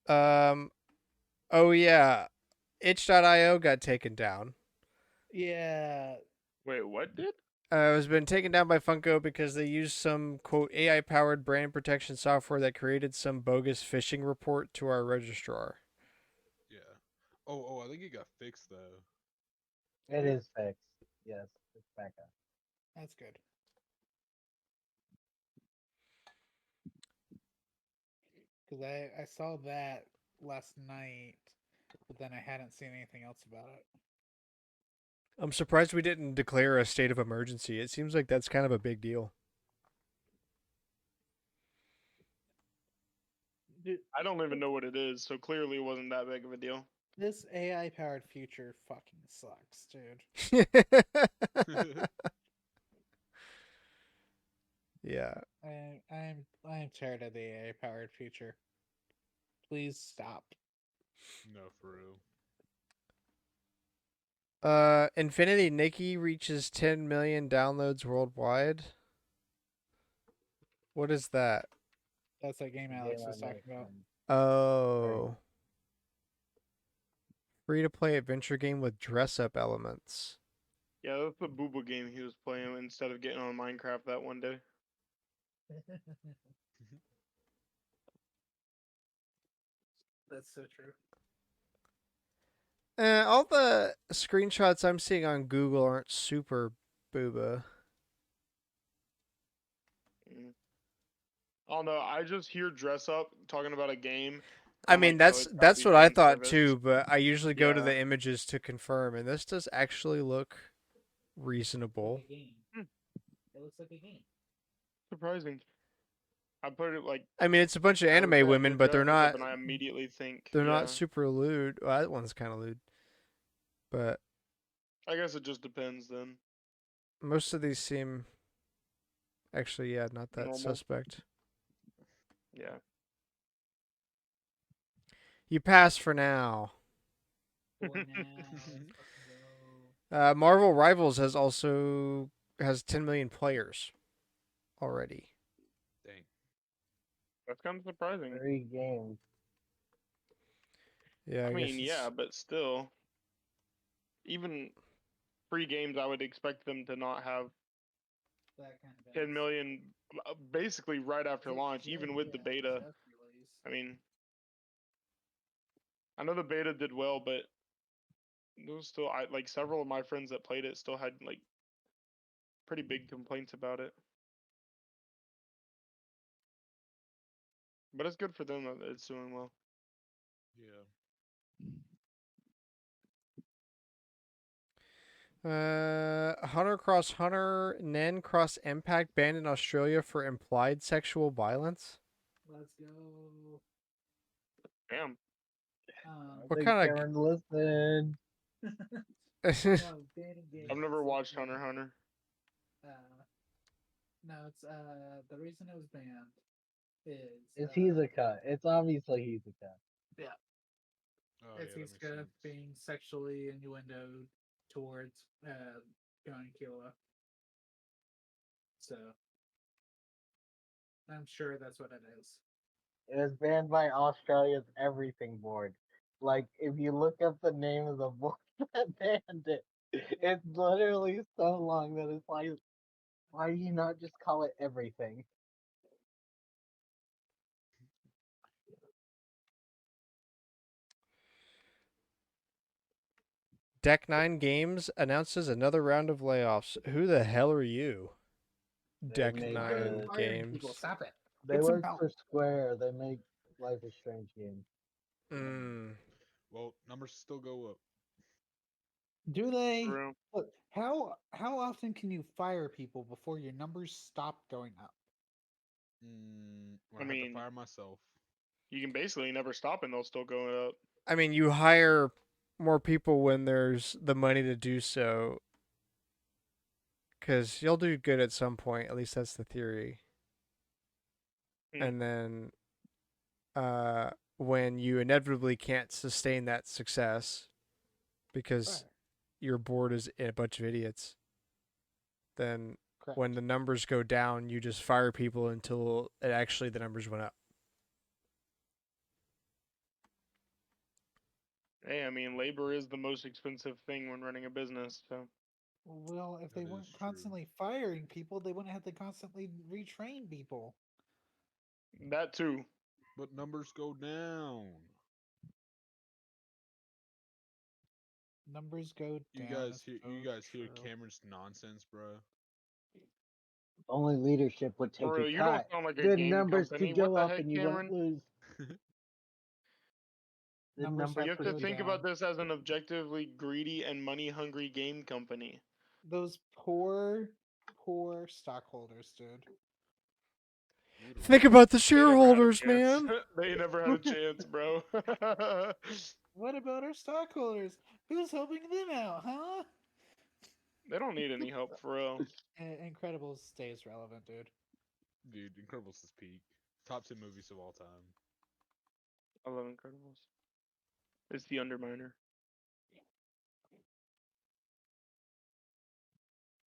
Um. Oh yeah, itch.io got taken down. yeah, Wait, what did? It has been taken down by Funko because they used some quote AI powered brand protection software that created some bogus phishing report to our registrar. Yeah. Oh, I think it got fixed though. It is fixed. Yes, it's back up. that's good. Because I saw that last night, but then I hadn't seen anything else about it. I'm surprised we didn't declare a state of emergency. It seems like that's kind of a big deal. Dude, I don't even know what it is, so clearly it wasn't that big of a deal. this AI powered future fucking sucks, dude. Yeah. I'm tired of the AI powered future. Please stop. No, for real. Infinity Nikki reaches 10 million downloads worldwide. What is that? That's that game The Alex game was I talking about. mentioned. Oh. Free to play adventure game with dress up elements. Yeah, that's the Booba game he was playing instead of getting on Minecraft that one day. That's so true. All the screenshots I'm seeing on Google aren't super booba. Oh no, I just hear dress up talking about a game. I I'm mean, like, oh, it'd probably that's be what I fan thought service. too, but I usually go to Yeah. the images to confirm, and this does actually look reasonable. Like a game. Hmm. It looks like a game. Surprising. I put it like I mean, it's a bunch of I look anime at women, the but they're dress up not and I immediately think they're yeah. not super lewd. Well, that one's kind of lewd, but I guess it just depends then. most of these seem actually, yeah, not that Normal. suspect. Yeah. You pass for now. For now, let's fucking go. Marvel Rivals has 10 million players already. Dang. That's kind of surprising. 3 games. Yeah, I guess mean, yeah, it's- but still, even free games, I would expect them to not have That kind of 10 million basically right after launch, even with the beta. I mean, I know the beta did well, but there was still, like several of my friends that played it still had like pretty big complaints about it. But it's good for them that it's doing well. Yeah. Hunter Cross Hunter Nen Cross Impact banned in Australia for implied sexual violence. Let's go. Damn. What think kinda g- Cameron listened. No, banning games. I've never watched sexual- Hunter x Hunter. No, it's the reason it was banned is He's a cut. It's obviously he's a cut. Oh, it's yeah, he's that makes good at sense. being sexually innuendoed towards going Kiowa. So I'm sure that's what it is. It was banned by Australia's Everything Board. Like, if you look up the name of the board that banned it, it's literally so long that it's like, why do you not just call it everything? Deck 9 Games announces another round of layoffs. Who the hell are you? They Deck made Why are you 9 firing people? Games. Stop it. They Get some work help. for Square. They make Life is Strange games. Mm. Well, numbers still go up. Do they? True. Look, how often can you fire people before your numbers stop going up? When I I have to mean- fire myself. You can basically never stop and they'll still go up. I mean, you hire more people when there's the money to do so. Because you'll do good at some point. At least that's the theory. Hmm. And then when you inevitably can't sustain that success because Fire. your board is a bunch of idiots, then Correct. when the numbers go down, you just fire people until it actually the numbers went up. Hey, I mean, labor is the most expensive thing when running a business. So Well, if they That is weren't true. constantly firing people, they wouldn't have to constantly retrain people. that too. But numbers go down. Numbers go You down. guys is hear? so You guys hear true. Cameron's nonsense, bro? Only leadership would take For real, a you don't cut. sound like a Good game numbers company. could What go the up heck, and you Cameron? won't lose. The Numbers numbers You have have to to go think down. about this as an objectively greedy and money-hungry game company. Those poor stockholders, dude. Literally. Think about the They never had a shareholders, chance. man. They never had a chance, bro. What about our stockholders? Who's helping them out, huh? They don't need any help for real. Incredibles stays relevant, dude. Dude, Incredibles is peak. Top 10 movies of all time. I love Incredibles. It's the Underminer.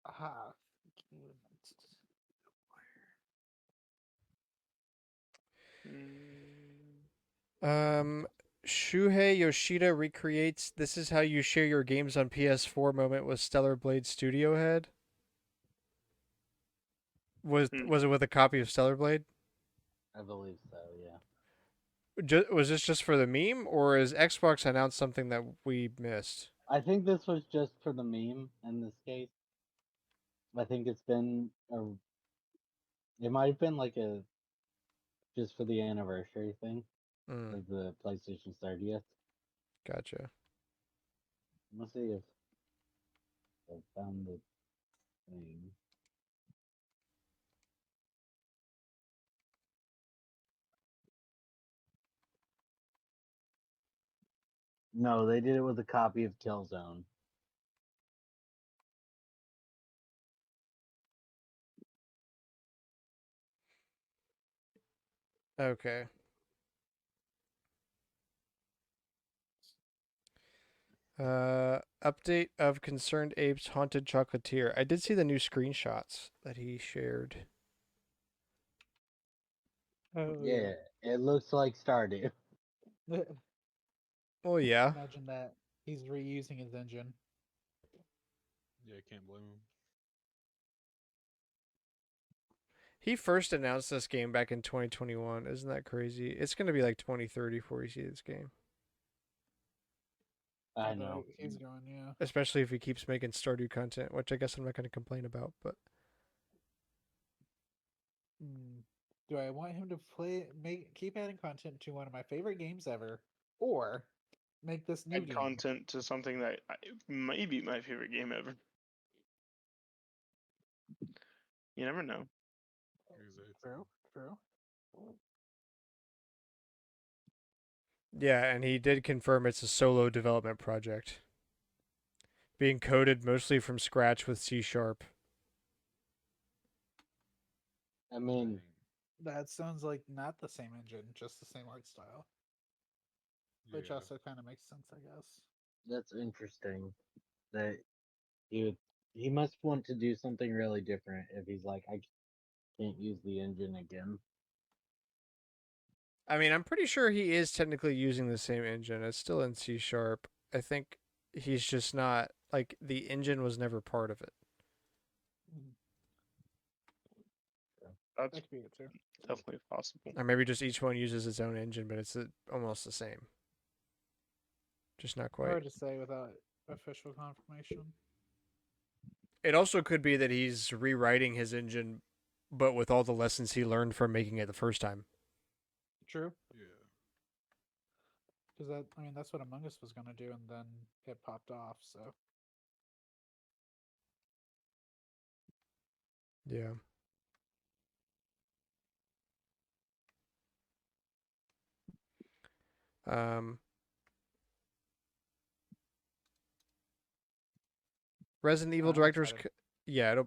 Ah. Shuhei Yoshida recreates "This is how you share your games on PS4" moment with Stellar Blade Studio head. Was it with a copy of Stellar Blade? I believe so, yeah. Was this just for the meme, or has Xbox announced something that we missed? I think this was just for the meme in this case. I think it's been it might have been like a just for the anniversary thing Mm, of the PlayStation 30th. gotcha. Let's see if I found the thing. No, they did it with a copy of Killzone. Okay. Update of Concerned Apes Haunted Chocolatier. I did see the new screenshots that he shared. Oh Yeah, it looks like Stardew. Oh yeah. Imagine that. He's reusing his engine. Yeah, can't blame him. He first announced this game back in 2021. Isn't that crazy? It's going to be like 2030 before you see this game. I Although know. He's going, yeah. Especially if he keeps making Stardew content, which I guess I'm not going to complain about, but Do I want him to keep adding content to one of my favorite games ever, or make this new Add game? content to something that may be my favorite game ever. You never know. Exactly. True. yeah, and he did confirm it's a solo development project. Being coded mostly from scratch with C#. I mean, That sounds like not the same engine, just the same art style, which Yeah. also kind of makes sense, I guess. that's interesting that He must want to do something really different if he's like, I can't use the engine again. I mean, I'm pretty sure he is technically using the same engine. It's still in C sharp. I think he's just not like the engine was never part of it. That's That could be it too. definitely possible. Or maybe just each one uses its own engine, but it's almost the same. Just not quite. Hard to say without official confirmation. It also could be that he's rewriting his engine, but with all the lessons he learned from making it the first time. True. Yeah. Because that's what Among Us was gonna do, and then it popped off. So Yeah. Resident Evil I'm directors. excited. Yeah,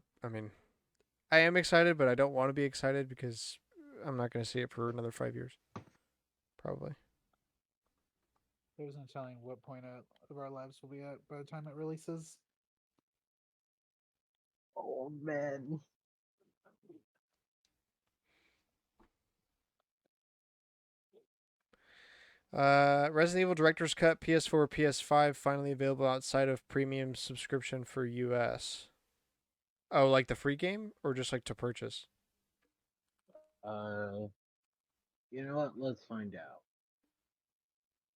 I am excited, but I don't want to be excited because I'm not going to see it for another 5 years. Probably. There's no telling what point of our lives we'll be at by the time it releases. Oh man. Resident Evil Director's Cut PS4, PS5 finally available outside of premium subscription for US. Oh, like the free game or just like to purchase? You know what? Let's find out.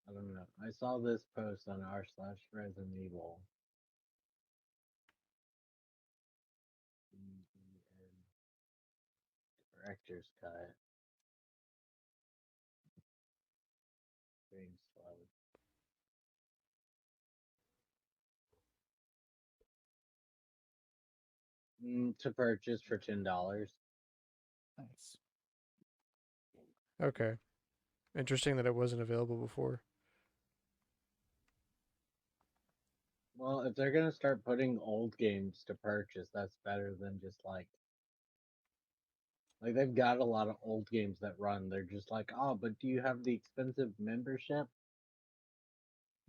I don't know. I saw this post on r/Resident Evil. Director's cut. Being slow. To purchase for $10. Nice. Okay. Interesting that it wasn't available before. Well, if they're gonna start putting old games to purchase, that's better than just like they've got a lot of old games that run. They're just like, oh, but do you have the expensive membership?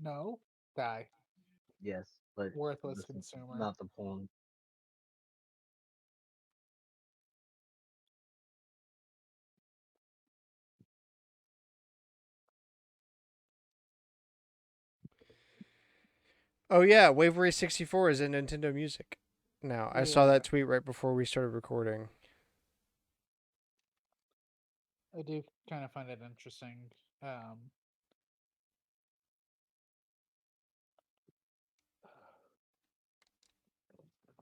No, die. Yes, but Worthless that's consumer. not the point. Oh yeah, Wavery 64 is in Nintendo Music. Now, I saw Yeah. that tweet right before we started recording. I do kind of find it interesting.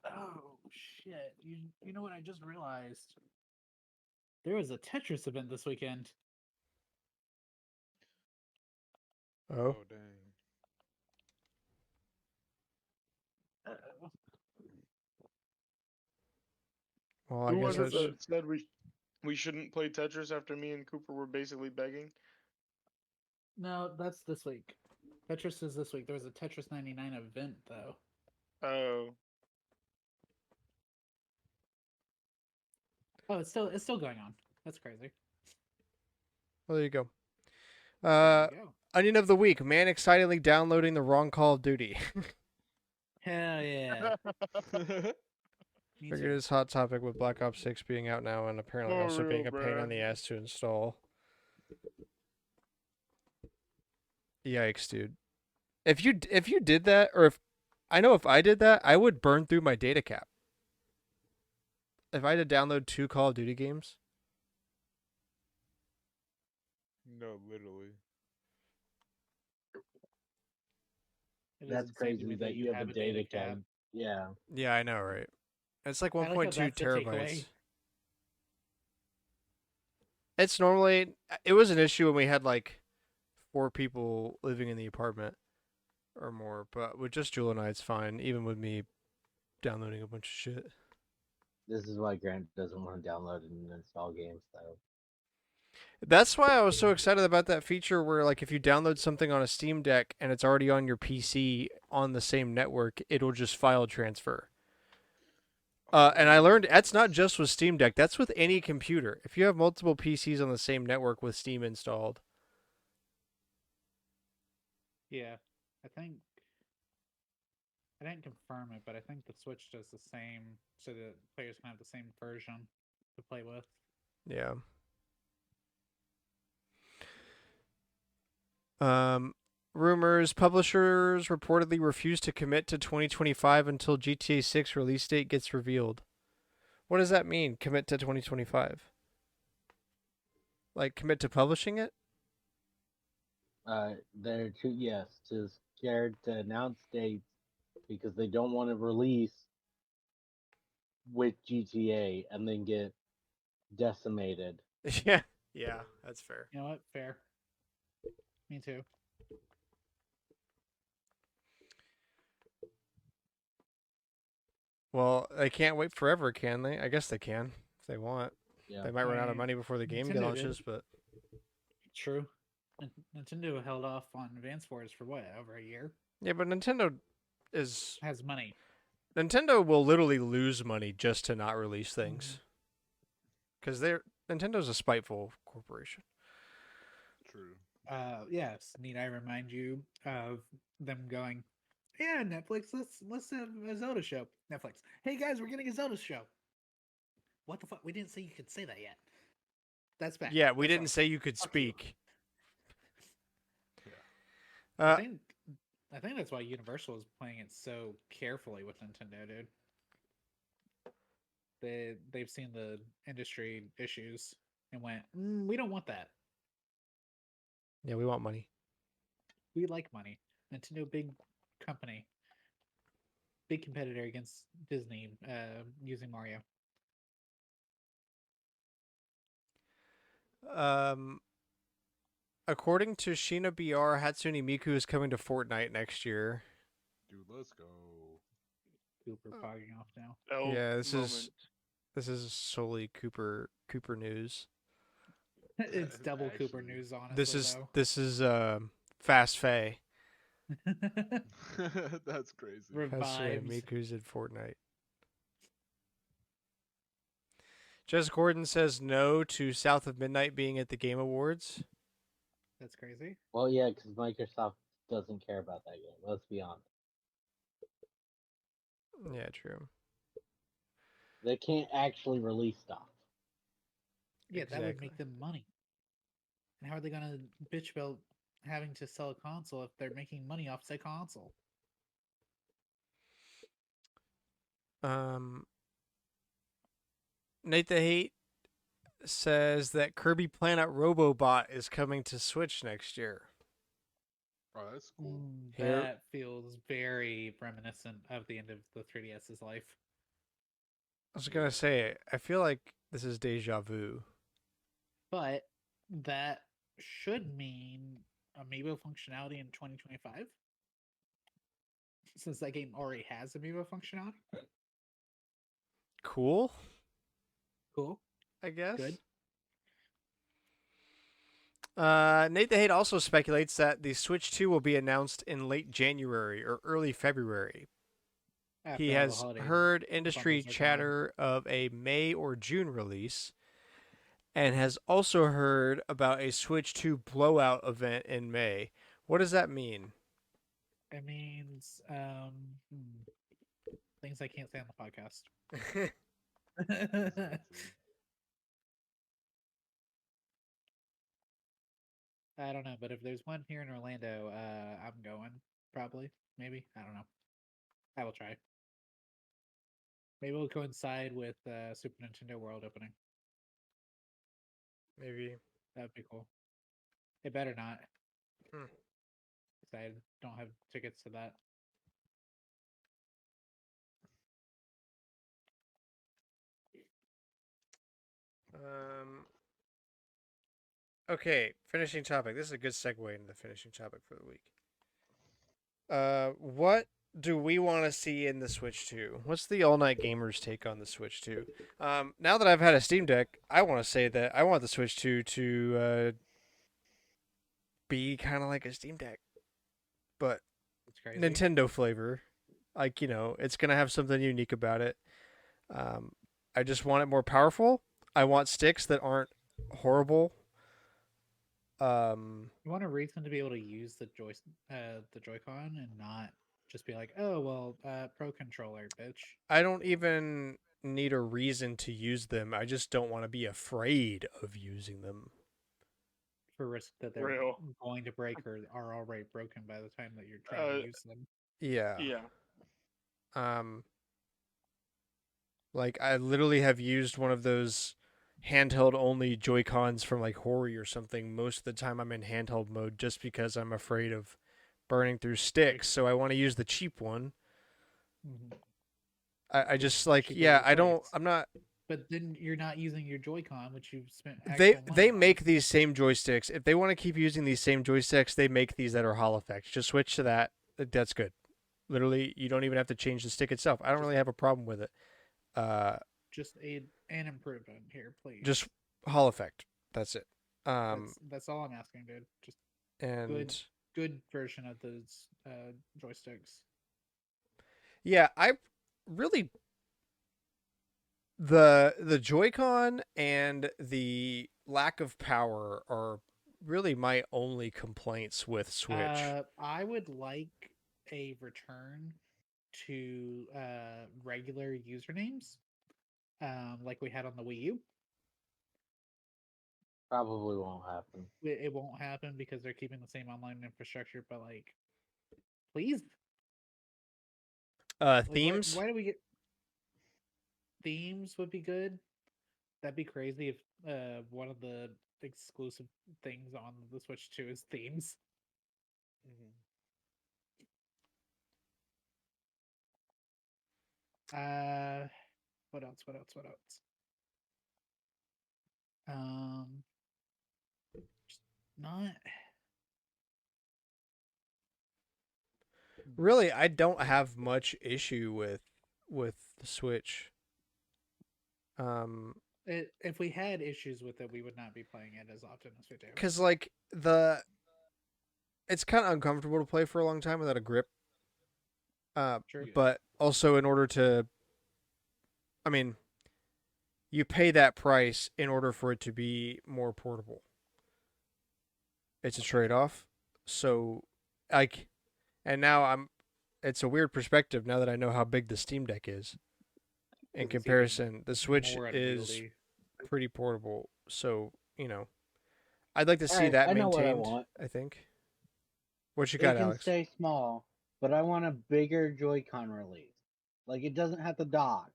Oh shit! You know what? I just realized there was a Tetris event this weekend. Oh. Oh dang. Uh-oh. Well, I Who guess was it that's that said we shouldn't play Tetris after me and Cooper were basically begging? No, that's this week. Tetris is this week. There was a Tetris 99 event though. Oh, Oh, it's still going on. That's crazy. well, there you go. There you go. Onion of the week: man excitedly downloading the wrong Call of Duty. Hell yeah. Me Figured too. it's hot topic with Black Ops 6 being out now and apparently For also being real, a pain on bruh. the ass to install. Yikes, dude. If you did that, or if I did that, I would burn through my data cap. If I had to download 2 Call of Duty games, No, literally. It is That's insane to me crazy that you have a data cap. cap. Yeah. yeah, I know, right? It's like I like how 1.2 that's the terabytes. takeaway. It's normally it was an issue when we had like 4 people living in the apartment or more, but with just Jewel and I, it's fine. Even with me downloading a bunch of shit. This is why Grant doesn't want to download and install games, though. That's why I was so excited about that feature where, like, if you download something on a Steam Deck and it's already on your PC on the same network, it'll just file transfer. And I learned that's not just with Steam Deck. That's with any computer. If you have multiple PCs on the same network with Steam installed. Yeah. I I didn't confirm it, but I think the Switch does the same, so that players can have the same version to play with. Yeah. Rumors: publishers reportedly refuse to commit to 2025 until GTA 6 release date gets revealed. What does that mean? Commit to 2025? Like commit to publishing it? They're too scared to announce dates because they don't want to release with GTA and then get decimated. Yeah. Yeah, that's fair. You know what? Fair. Me too. Well, they can't wait forever, can they? I guess they can if they want. Yeah. They might run out of money before the game Nintendo launches, did. but True. Nintendo held off on Advance Wars for what, over a year? yeah, but Nintendo is Has money. Nintendo will literally lose money just to not release things. Because Nintendo's a spiteful corporation. True. Yes. Need I remind you of them going, yeah, Netflix, let's have a Zelda show. Netflix, hey guys, we're getting a Zelda show. What the fuck? We didn't say you could say that yet. That's bad. Yeah, we That's didn't wrong. say you could Fuck you. speak. I think that's why Universal is playing it so carefully with Nintendo, dude. They've seen the industry issues and went, we don't want that. Yeah, we want money. We like money. Nintendo, big company, big competitor against Disney, using Mario. According to Shina BR, Hatsune Miku is coming to Fortnite next year. Dude, let's go. Cooper pogging off now. Oh, Yeah, this moment. is solely Cooper news. It's double Cooper Actually. news, honestly. This is Fast Faye. That's crazy. Hatsune Revives. Miku's in Fortnite. Jess Gordon says no to South of Midnight being at the Game Awards. That's crazy. Well, yeah, because Microsoft doesn't care about that game. Let's be honest. Yeah, true. They can't actually release stuff. Yeah, that would Exactly. make them money. And how are they gonna bitch about having to sell a console if they're making money off said console? Nate the Hate says that Kirby Planet Robobot is coming to Switch next year. Oh, that's cool. Here- That feels very reminiscent of the end of the 3DS's life. I was gonna say, I feel like this is deja vu. But that should mean amiibo functionality in 2025. Since that game already has amiibo functionality. Cool, Cool. I guess. Good. Nate the Hate also speculates that the Switch 2 will be announced in late January or early February. After He all the has holiday heard industry bundles are gone. chatter of a May or June release and has also heard about a Switch 2 blowout event in May. What does that mean? It means things I can't say on the podcast. I don't know, but if there's one here in Orlando, I'm going. Probably, maybe. I don't know. I will try. Maybe it'll coincide with Super Nintendo World opening. Maybe. That'd be cool. It better not. Hmm. 'Cause I don't have tickets to that. Okay, finishing topic. This is a good segue into the finishing topic for the week. What do we want to see in the Switch 2? What's the All Night Gamers take on the Switch 2? Now that I've had a Steam Deck, I want to say that I want the Switch 2 to be kind of like a Steam Deck, but It's crazy. Nintendo flavor. Like, it's going to have something unique about it. I just want it more powerful. I want sticks that aren't horrible. You want a reason to be able to use the Joy-Con and not Just be like, oh well, Pro Controller, bitch. I don't even need a reason to use them. I just don't want to be afraid of using them. For risk that they're Real. going to break or are already broken by the time that you're trying to use them. Yeah. Yeah. Like I literally have used one of those handheld only Joy-Cons from like Hori or something. Most of the time I'm in handheld mode just because I'm afraid of burning through sticks. So I want to use the cheap one. Mhm. I just like, Cheaper yeah, the I don't, choice. I'm not, But then you're not using your Joy-Con, which you've spent they actual money on. make these same joysticks. If they want to keep using these same joysticks, they make these that are Hall effects. Just switch to that. That's good. Literally, you don't even have to change the stick itself. I don't really have a problem with it. Just an improvement here, please. Just Hall effect. That's it. That's all I'm asking, dude. Just And good version of those joysticks. yeah, I really the Joy-Con and the lack of power are really my only complaints with Switch. I would like a return to regular usernames, like we had on the Wii U. Probably won't happen. It won't happen because they're keeping the same online infrastructure. But like, please, like, Themes. Why do we get themes? Would be good. That'd be crazy if one of the exclusive things on the Switch 2 is themes. What else? What else? What else? Just not. Really, I don't have much issue with the Switch. If we had issues with it, we would not be playing it as often as we do. Cause like it's kind of uncomfortable to play for a long time without a grip. Sure. But also in order to, I mean, you pay that price in order for it to be more portable. It's a trade-off. So, like, and now it's a weird perspective now that I know how big the Steam Deck is. In Because it's even comparison, the Switch more is unwieldy. pretty portable. So, I'd like to see Alright, that I know what I maintained, want. I think. What you They got, can Alex? stay small, but I want a bigger Joy-Con release. Like, it doesn't have to dock.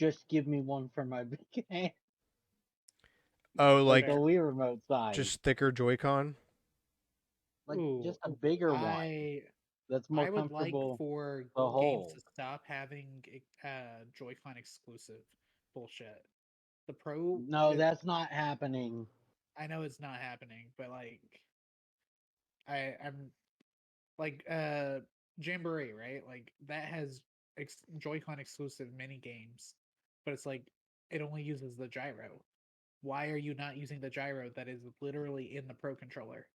Just give me one for my big hand. Oh, Like like the Wii remote size. just thicker Joy-Con? Like, Ooh, just a bigger one I that's more I would like comfortable. for to games hold. to stop having Joy-Con exclusive bullshit. The Pro. No, that's not happening. I know it's not happening, but like, I'm like Jamboree, right? Like that has Joy-Con exclusive mini games, but it's like it only uses the gyro. Why are you not using the gyro that is literally in the Pro controller?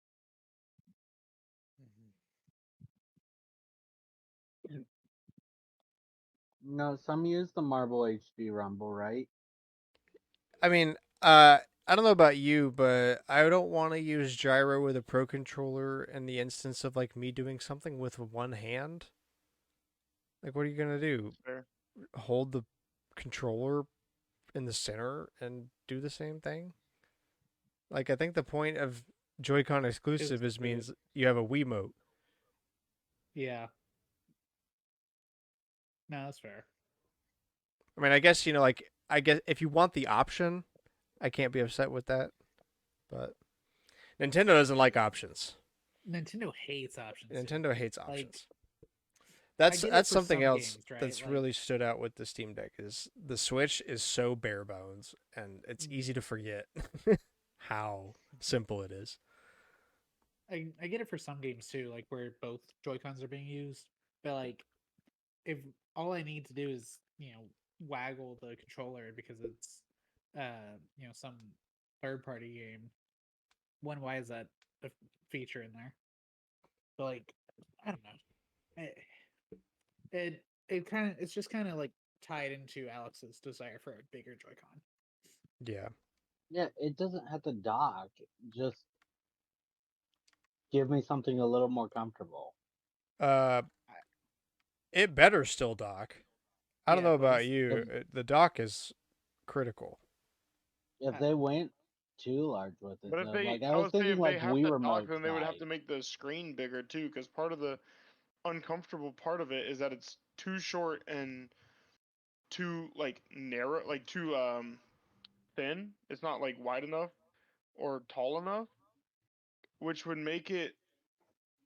No, some use the Marble HD Rumble, right? I mean, I don't know about you, but I don't want to use gyro with a Pro controller in the instance of like me doing something with one hand. Like, what are you gonna do? Fair. Hold the controller in the center and do the same thing? Like, I think the point of Joy-Con exclusive is means you have a Wiimote. Yeah. No, that's fair. I mean, I guess like I guess if you want the option, I can't be upset with that. But Nintendo doesn't like options. Nintendo hates options. Nintendo hates Like, options. I get it That's for something some else games, right? that's Like, really stood out with the Steam Deck is the Switch is so bare bones and it's easy to forget how simple it is. I get it for some games too, like where both Joy-Cons are being used. But like, if all I need to do is waggle the controller because it's some third party game, why is that a feature in there? But like, I don't know. It's just kind of like tied into Alex's desire for a bigger Joy-Con. Yeah. Yeah, it doesn't have to dock. Just give me something a little more comfortable. Uh, it better still dock. I don't Yeah, know about please. you. The dock is critical. If Uh, they went too large with it, But if though, they, like I I was would say thinking, if they like have Wii to dock, remote then they would have to size. make the screen bigger too, because part of the uncomfortable part of it is that it's too short and too like narrow, like too thin. It's not like wide enough or tall enough, which would make it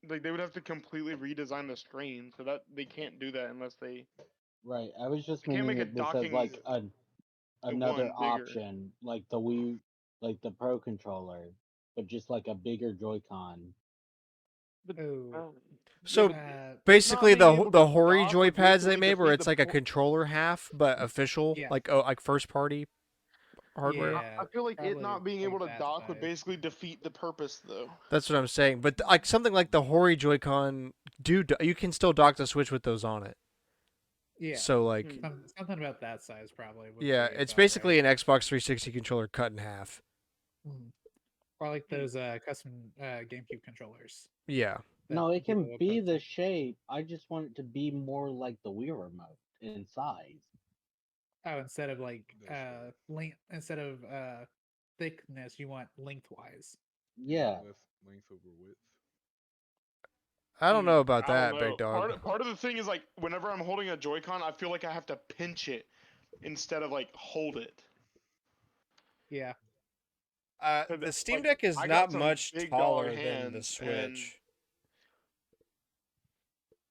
like they would have to completely redesign the screen. So that they can't do that unless Right. I was just they can't make meaning a it this as docking like another one bigger. option, like the Wii, like the Pro controller, but just like a bigger Joy-Con. But oh, So uh, basically, not being able to the Hori dock would joypads they basically made, where defeat it's the like a point. controller half, but official, yeah, like first party hardware. yeah, I feel like it probably not being like able to that dock would size. basically defeat the purpose, though. That's what I'm saying. But like something like the Hori Joy-Con, you can still dock the Switch with those on it. Yeah, So like, Hmm. something about that size probably would yeah, be it's about right. basically an Xbox 360 controller cut in half. Mhm. Or like those custom GameCube controllers. Yeah. that No, it people can will be post the on- shape. I just want it to be more like the Wii remote in size. Oh, instead of like That's right. instead of thickness, you want lengthwise. Yeah. Length over width. I don't know about I don't that, know. big dog. Part of the thing is like whenever I'm holding a Joy-Con, I feel like I have to pinch it instead of like hold it. Yeah. The 'Cause, Steam like Deck is I not got some much big dog taller than the hands, and Switch.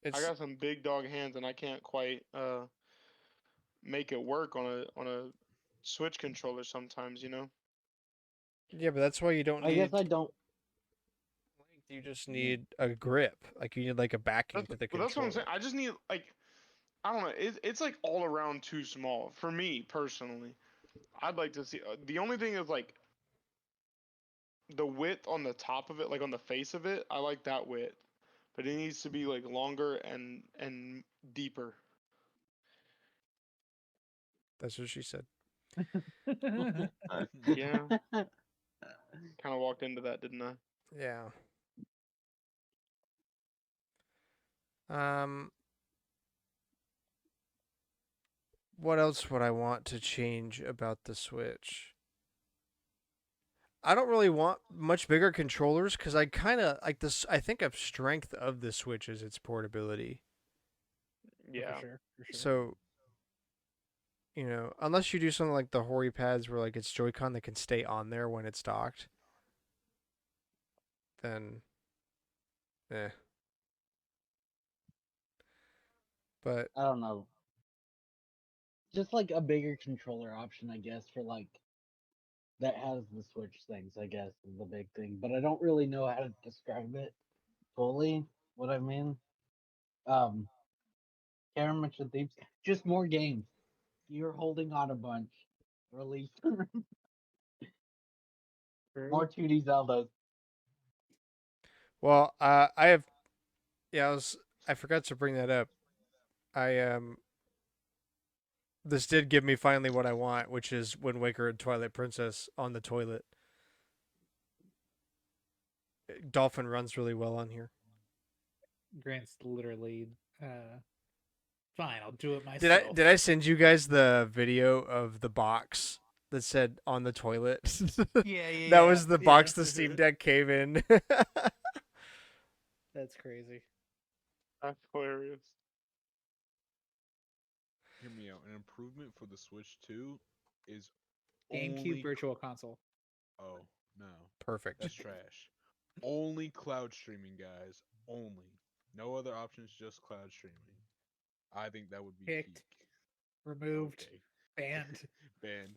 I It's got some big dog hands, and I can't quite make it work on a Switch controller sometimes. You know. yeah, but that's why you don't I guess need I don't. length. You just need a grip. Like you need like a backing to the That's what I'm saying. controller. I just need like I don't know. It's like all around too small for me personally. I'd like to see. The only thing is like the width on the top of it, like on the face of it. I like that width, but it needs to be like longer and deeper. That's what she said. Yeah, kind of walked into that, didn't I? Yeah. Um. What else would I want to change about the Switch? I don't really want much bigger controllers because I kind of like this. I think a strength of the Switch is its portability. Yeah. For sure. So, unless you do something like the Hori pads where like it's Joy-Con that can stay on there when it's docked, then, eh. But I don't know. Just like a bigger controller option, I guess, for like that has the Switch things. I guess is the big thing, but I don't really know how to describe it fully. What I mean, um, Karen mentioned themes. Just more games. You're holding on a bunch. Release more 2D Zeldas. well, I have. Yeah, I forgot to bring that up. I. This did give me finally what I want, which is Wind Waker and Twilight Princess on the toilet. Dolphin runs really well on here. Grant's literally fine, I'll do it Did I myself. did I send you guys the video of the box that said on the toilet? Yeah, That was the box yeah. the Steam Deck came in. That's crazy. That's hilarious. Hear me out. An improvement for the Switch 2 is GameCube only. Virtual Console. Oh no, Perfect. that's trash. Only cloud streaming, guys. Only. No other options. Just cloud streaming. I think that would be Kicked. peak. Removed. Okay. Banned. Banned.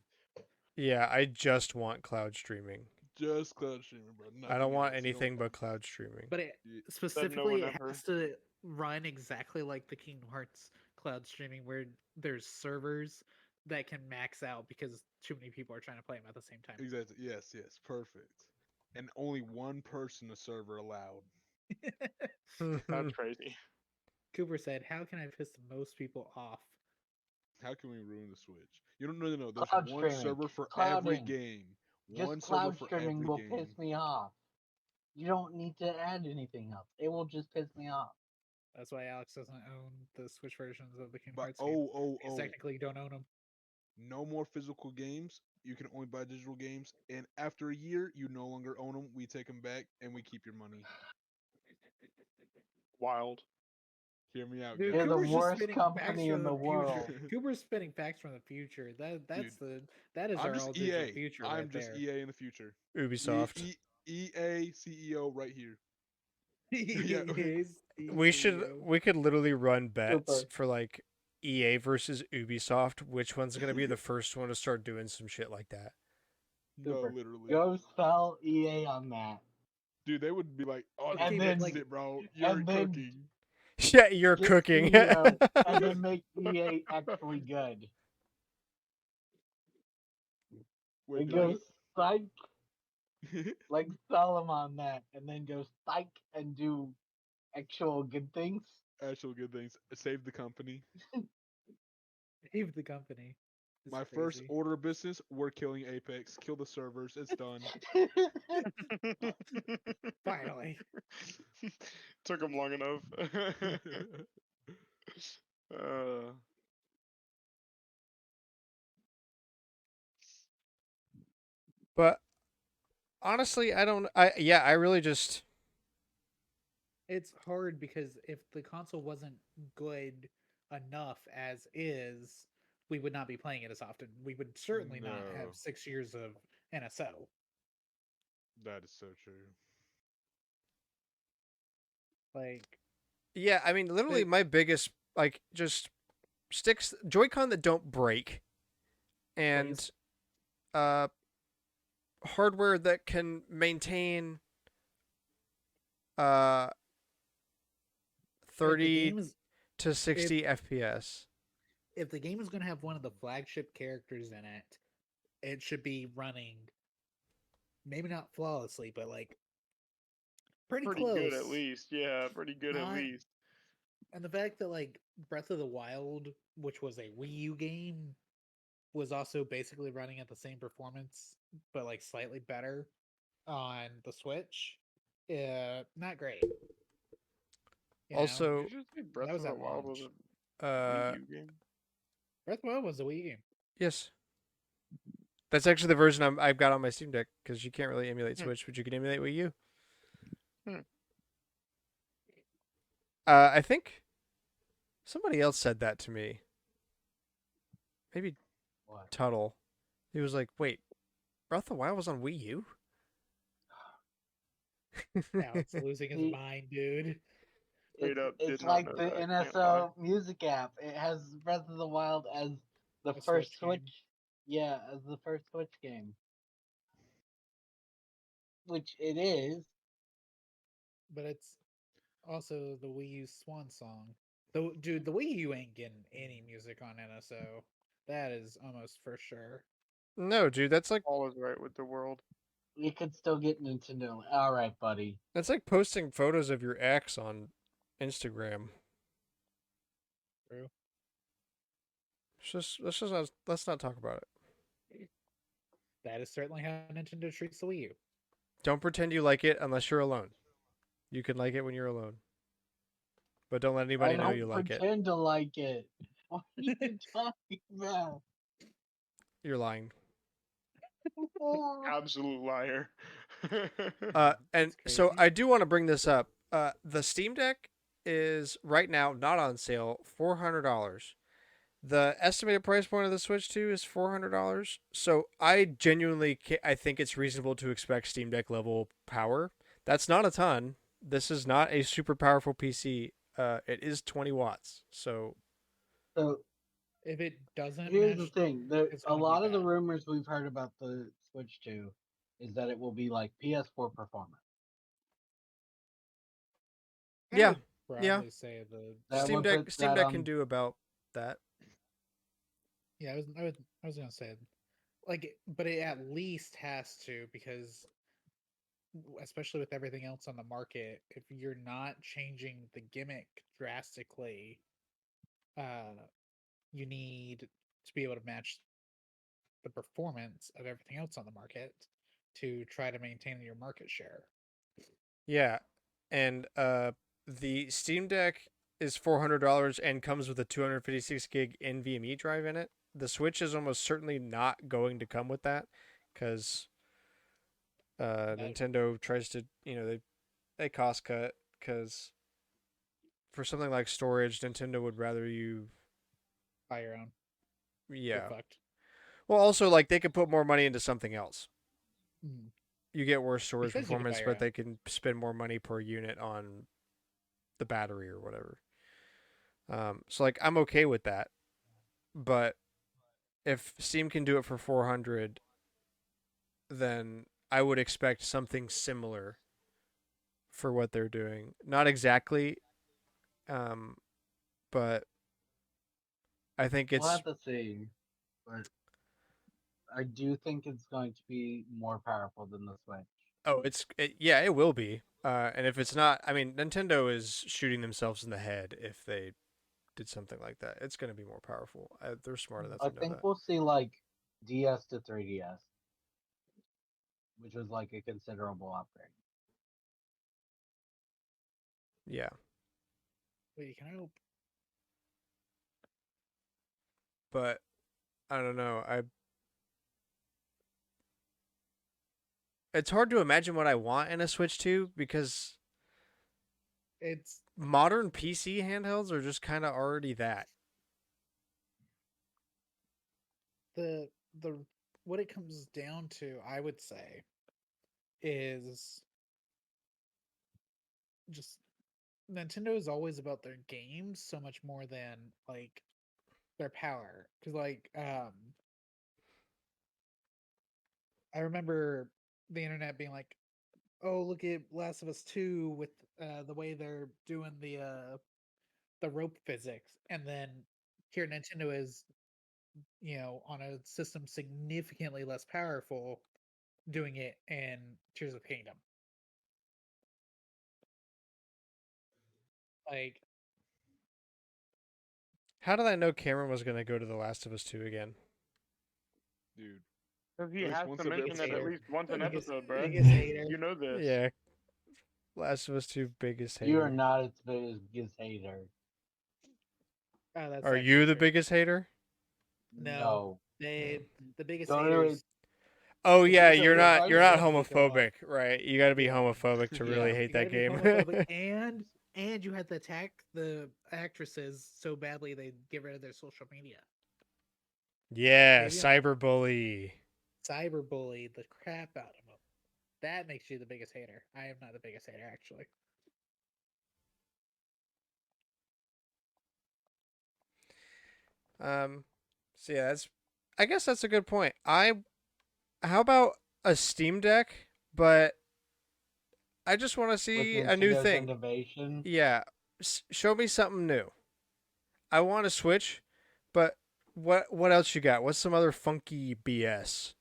Yeah, I just want cloud streaming. Just cloud streaming, bro. I don't Nothing want else. You anything don't- but cloud streaming. But it y- specifically it never. has to run exactly like the Kingdom Hearts cloud streaming where there's servers that can max out because too many people are trying to play them at the same time. Exactly. Yes. Yes. Perfect. And only one person a server allowed. That's crazy. Cooper said, "How can I piss the most people off?" How can we ruin the Switch? You don't know. No, there's Cloud one streaming. server for every Clouding. game. Just One server cloud for streaming every will game. piss me off. You don't need to add anything else. It will just piss me off. That's why Alex doesn't own the Switch versions of the Kingdom But Hearts game. Because oh, technically you don't own them. no more physical games. You can only buy digital games, and after a year, you no longer own them. We take them back, and we keep your money. Wild. Hear me out, Dude, They're guys. the Cooper's just worst spinning facts company from in the the future. world. Cooper's spinning facts from the future. That is I'm our just all digital EA. future I'm right just there. EA in the future. Ubisoft. EA CEO right here. Yeah. We could literally run bets Super. for like EA versus Ubisoft. Which one's gonna be the first one to start doing some shit like that? No, Super. literally. Go sell EA on that. Dude, they would be like, "Oh, Okay, And but then- this like, is it, bro. You're and then- cooking." Yeah, you're Get cooking. CEO, and then make EA actually good. Wait, And do go what? psych, like sell them on that, and then go psych and do actual good things. Actual good things. Save the company. save the company. It's My first crazy. order of business, we're killing Apex. Kill the servers. It's done. Finally. Took him long enough. uh, But honestly, I don't. I really just. It's hard because if the console wasn't good enough as is, we would not be playing it as often. We would certainly not No. have 6 years of NSO. That is so true. Like, Yeah, I mean, literally, It- my biggest like just sticks Joy-Con that don't break, and Please. hardware that can maintain uh if the 30 game is to 60 FPS. if the game is going to have one of the flagship characters in it, it should be running maybe not flawlessly, but like pretty pretty close. good at least. Yeah, pretty good at Not- least. And the fact that like Breath of the Wild, which was a Wii U game, was also basically running at the same performance, but like slightly better on the Switch. Not great. You know? Also, Did you just say Breath was of the at Wild was launch. a uh, Wii U game? Breath of the Wild was a Wii U game. yes, that's actually the version I've got on my Steam Deck because you can't really emulate Hmm. Switch, but you can emulate Wii U. Hmm. I think somebody else said that to me. Maybe What? Tuttle. He was like, "Wait, Breath of the Wild was on Wii U?" Alex losing his He- mind, dude. Straight up did It's not like know the that, can't NSO music app. It has Breath of the Wild as the A first Switch game. Switch. Yeah, as the first Switch game. Which it is. But it's also the Wii U swan song. Dude, the Wii U ain't getting any music on NSO. That is almost for sure. No, dude, that's like All is right with the world. You could still get Nintendo. All right, buddy. posting photos of your ex on Instagram. True. Let's not talk about it. That is certainly how Nintendo treats the Wii U. Don't pretend you like it unless you're alone. You can like it when you're alone, but don't let anybody I know don't you like it. pretend to like it. What are you talking about? You're lying. Absolute liar. And That's so crazy. I do want to bring this up. The Steam Deck is right now not on sale, $400. The estimated price point of the Switch 2 is $400. So I genuinely, I think it's reasonable to expect Steam Deck level power. That's not a ton. This is not a super powerful PC. It is 20 watts. So So If it doesn't here's the match, thing: it's a gonna be lot of the bad. rumors we've heard about the Switch 2 is that it will be like PS4 performance. I Yeah, would yeah. probably say the That Steam would Deck put Steam that Deck on- can do about that. yeah. I was gonna say like, but it at least has to because especially with everything else on the market, if you're not changing the gimmick drastically, you need to be able to match the performance of everything else on the market to try to maintain your market share. Yeah, and the Steam Deck is $400 and comes with a 256 gig NVMe drive in it. The Switch is almost certainly not going to come with that because Nintendo tries to, they cost cut because for something like storage, Nintendo would rather you, Buy your own. yeah. Get fucked. Well, also like they could put more money into something else. Mhm. You get worse storage Because you can buy performance, your but own. they can spend more money per unit on the battery or whatever. So like I'm okay with that, but if Steam can do it for 400, then I would expect something similar for what they're doing. Not exactly, but I think We'll it's have to see, but I do think it's going to be more powerful than the Switch. yeah, it will be. And if it's not, I mean, Nintendo is shooting themselves in the head if they did something like that. It's going to be more powerful. They're smart enough I to know think that. we'll see like DS to 3DS, which was like a considerable upgrade. Yeah, Well, you can hope. but I don't know. It's hard to imagine what I want in a Switch 2 because It's modern PC handhelds are just kind of already that. the what it comes down to, I would say, is just Nintendo is always about their games so much more than like their power. Because I remember the internet being like, "Oh, look at Last of Us 2 with the way they're doing the rope physics," and then here Nintendo is, on a system significantly less powerful, doing it in Tears of the Kingdom. Like, How did I know Cameron was going to go to The Last of Us 2 again? Dude. Because he At least has once to every mention it at hater. episode. least once an biggest episode, bro. biggest hater. You know this. Yeah, Last of Us 2 biggest You are hater. not its biggest hater. Oh, that's Are actually you the true. biggest hater? No, the biggest Don't haters. Oh The yeah, biggest you're haters not I'm definitely go off. homophobic, right? You got to be Yeah. homophobic to really Yeah. hate You that gotta be game. homophobic, and you had to attack the actresses so badly they get rid of their social media. Yeah, Maybe cyberbully. cyberbully the crap out of them. That makes you the biggest hater. I am not the biggest hater, actually. So yeah, I guess that's a good point. How about a Steam Deck, but I just want to With see a new Nintendo's thing. innovation, Yeah, show me something new. I want a Switch, but what else you got? What's some other funky BS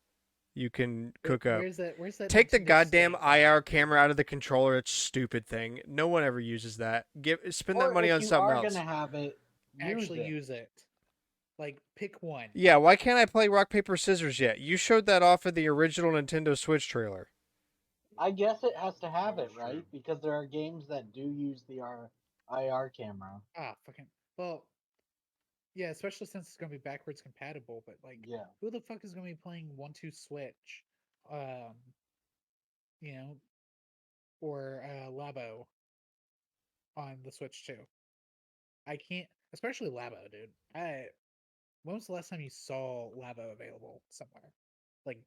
you can cook up? Where's that Take the Nintendo goddamn Stand IR camera out of the controller. It's a stupid thing. No one ever uses that. Spend that or money if on you something are else. gonna have it, actually use it. use it? Like, pick one. Yeah, why can't I play rock paper scissors yet? You showed that off of the original Nintendo Switch trailer. I guess it has to have it, That's right? true. Because there are games that do use the IR camera. Fucking. Well, yeah, especially since it's gonna be backwards compatible. But like, Yeah. who the fuck is gonna be playing 1-2 Switch, um, you know, or Labo on the Switch too? I can't, especially Labo, dude. When was the last time you saw Labo available somewhere? Like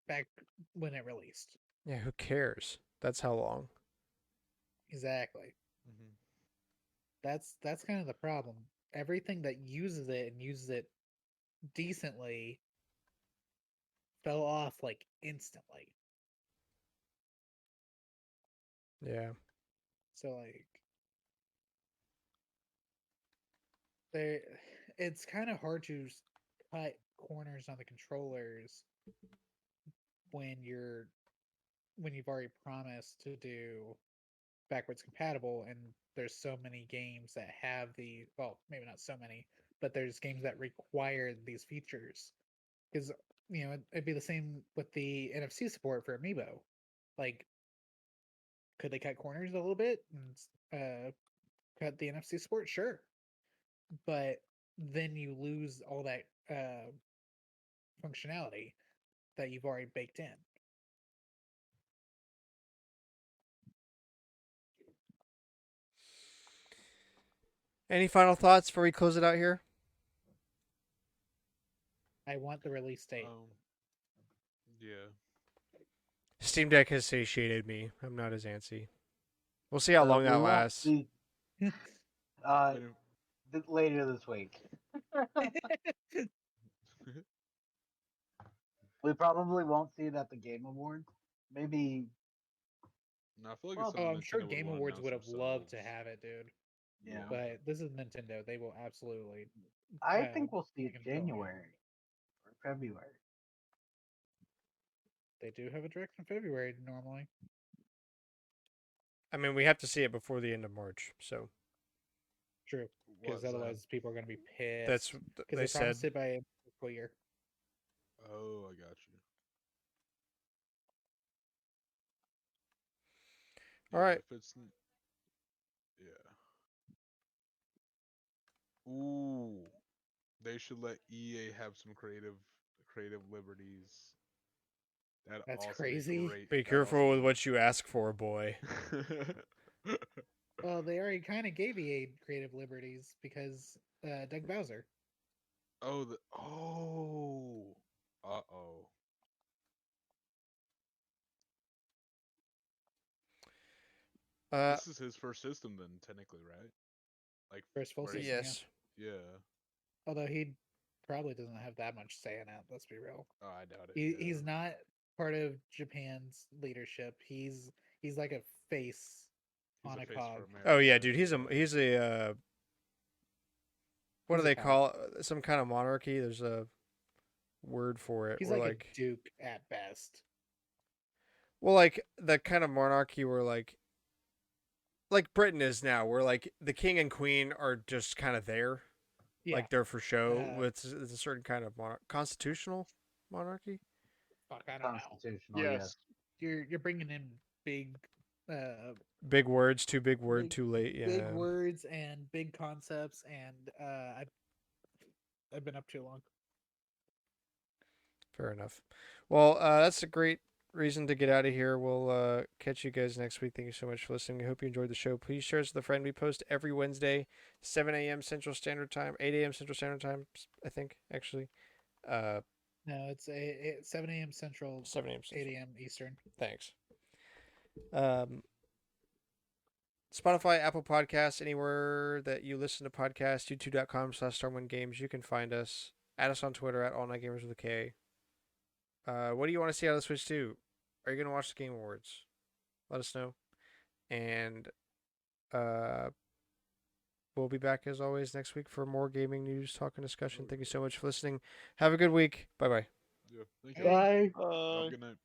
back when it released. Yeah, who cares? That's how long. Exactly. Mm-hmm. That's kind of the problem. Everything that uses it and uses it decently fell off like instantly. Yeah. So like there it's kind of hard to cut corners on the controllers when you've already promised to do backwards compatible, and there's so many games that have well, maybe not so many, but there's games that require these features. Because it'd be the same with the NFC support for Amiibo. Like, could they cut corners a little bit and cut the NFC support, sure, but then you lose all that functionality that you've already baked in. Any final thoughts before we close it out here? I want the release date. Yeah. Steam Deck has satiated me. I'm not as antsy. We'll see how long We that won't lasts. see- But later this week. We probably won't see it at the Game Awards. Maybe. no, I feel like Well, it's something I'm sure Nintendo would Game wanna Awards would announce have loved to themselves. have it, dude. Yeah. But this is Nintendo. They will absolutely. I think we'll see you it can tell me. January or February. They do have a direct in February normally. I mean, we have to see it before the end of March. So True, What, because Zab? otherwise people are going to be pissed. that's because they they said. promised it by fiscal year. Oh, I got you. All right. If it's yeah. Ooh, they should let EA have some creative liberties. That'd That's also crazy. Be great. Be That'd careful also with be- what you ask for, boy. Well, they already kind of gave EA creative liberties because Doug Bowser. oh, uh-oh. This is his first system then, technically, right? Like First full where he- season, Yes. Yeah. Although he probably doesn't have that much say in it. Let's be real. Oh, I doubt it. He's not part of Japan's leadership. He's like a face He's on a face cog. for America. Oh yeah, dude. He's a what He's do a they cog. call it? Some kind of monarchy? There's a word for it. He's where, like a duke at best. well, like the kind of monarchy where like Britain is now, where like the king and queen are just kind of there, Yeah. like they're for show. Uh, It's a certain kind of constitutional monarchy. Fuck, I don't know. Constitutional, Yes. You're bringing in big, Big words, too big word, Big- too late. Yeah. big words and big concepts, and I've been up too long. Fair enough. Well, that's a great reason to get out of here. We'll catch you guys next week. Thank you so much for listening. I hope you enjoyed the show. Please share us with a friend. We post every Wednesday, 7 a.m. Central Standard Time, 8 a.m. Central Standard Time, I think, actually. No, it's 7 a.m. Central, 7 a.m. 8 Central. a.m. Eastern. Thanks. Spotify, Apple Podcasts, anywhere that you listen to podcasts, youtube.com/StormwindGames. You can find us. Add us on Twitter at AllNightGamers with a K. What do you want to see out of the Switch 2? Are you going to watch the Game Awards? Let us know. And we'll be back as always next week for more gaming news, talk, and discussion. Thank you so much for listening. Have a good week. Bye-bye. Yeah. Thank you. Bye. Have a good night.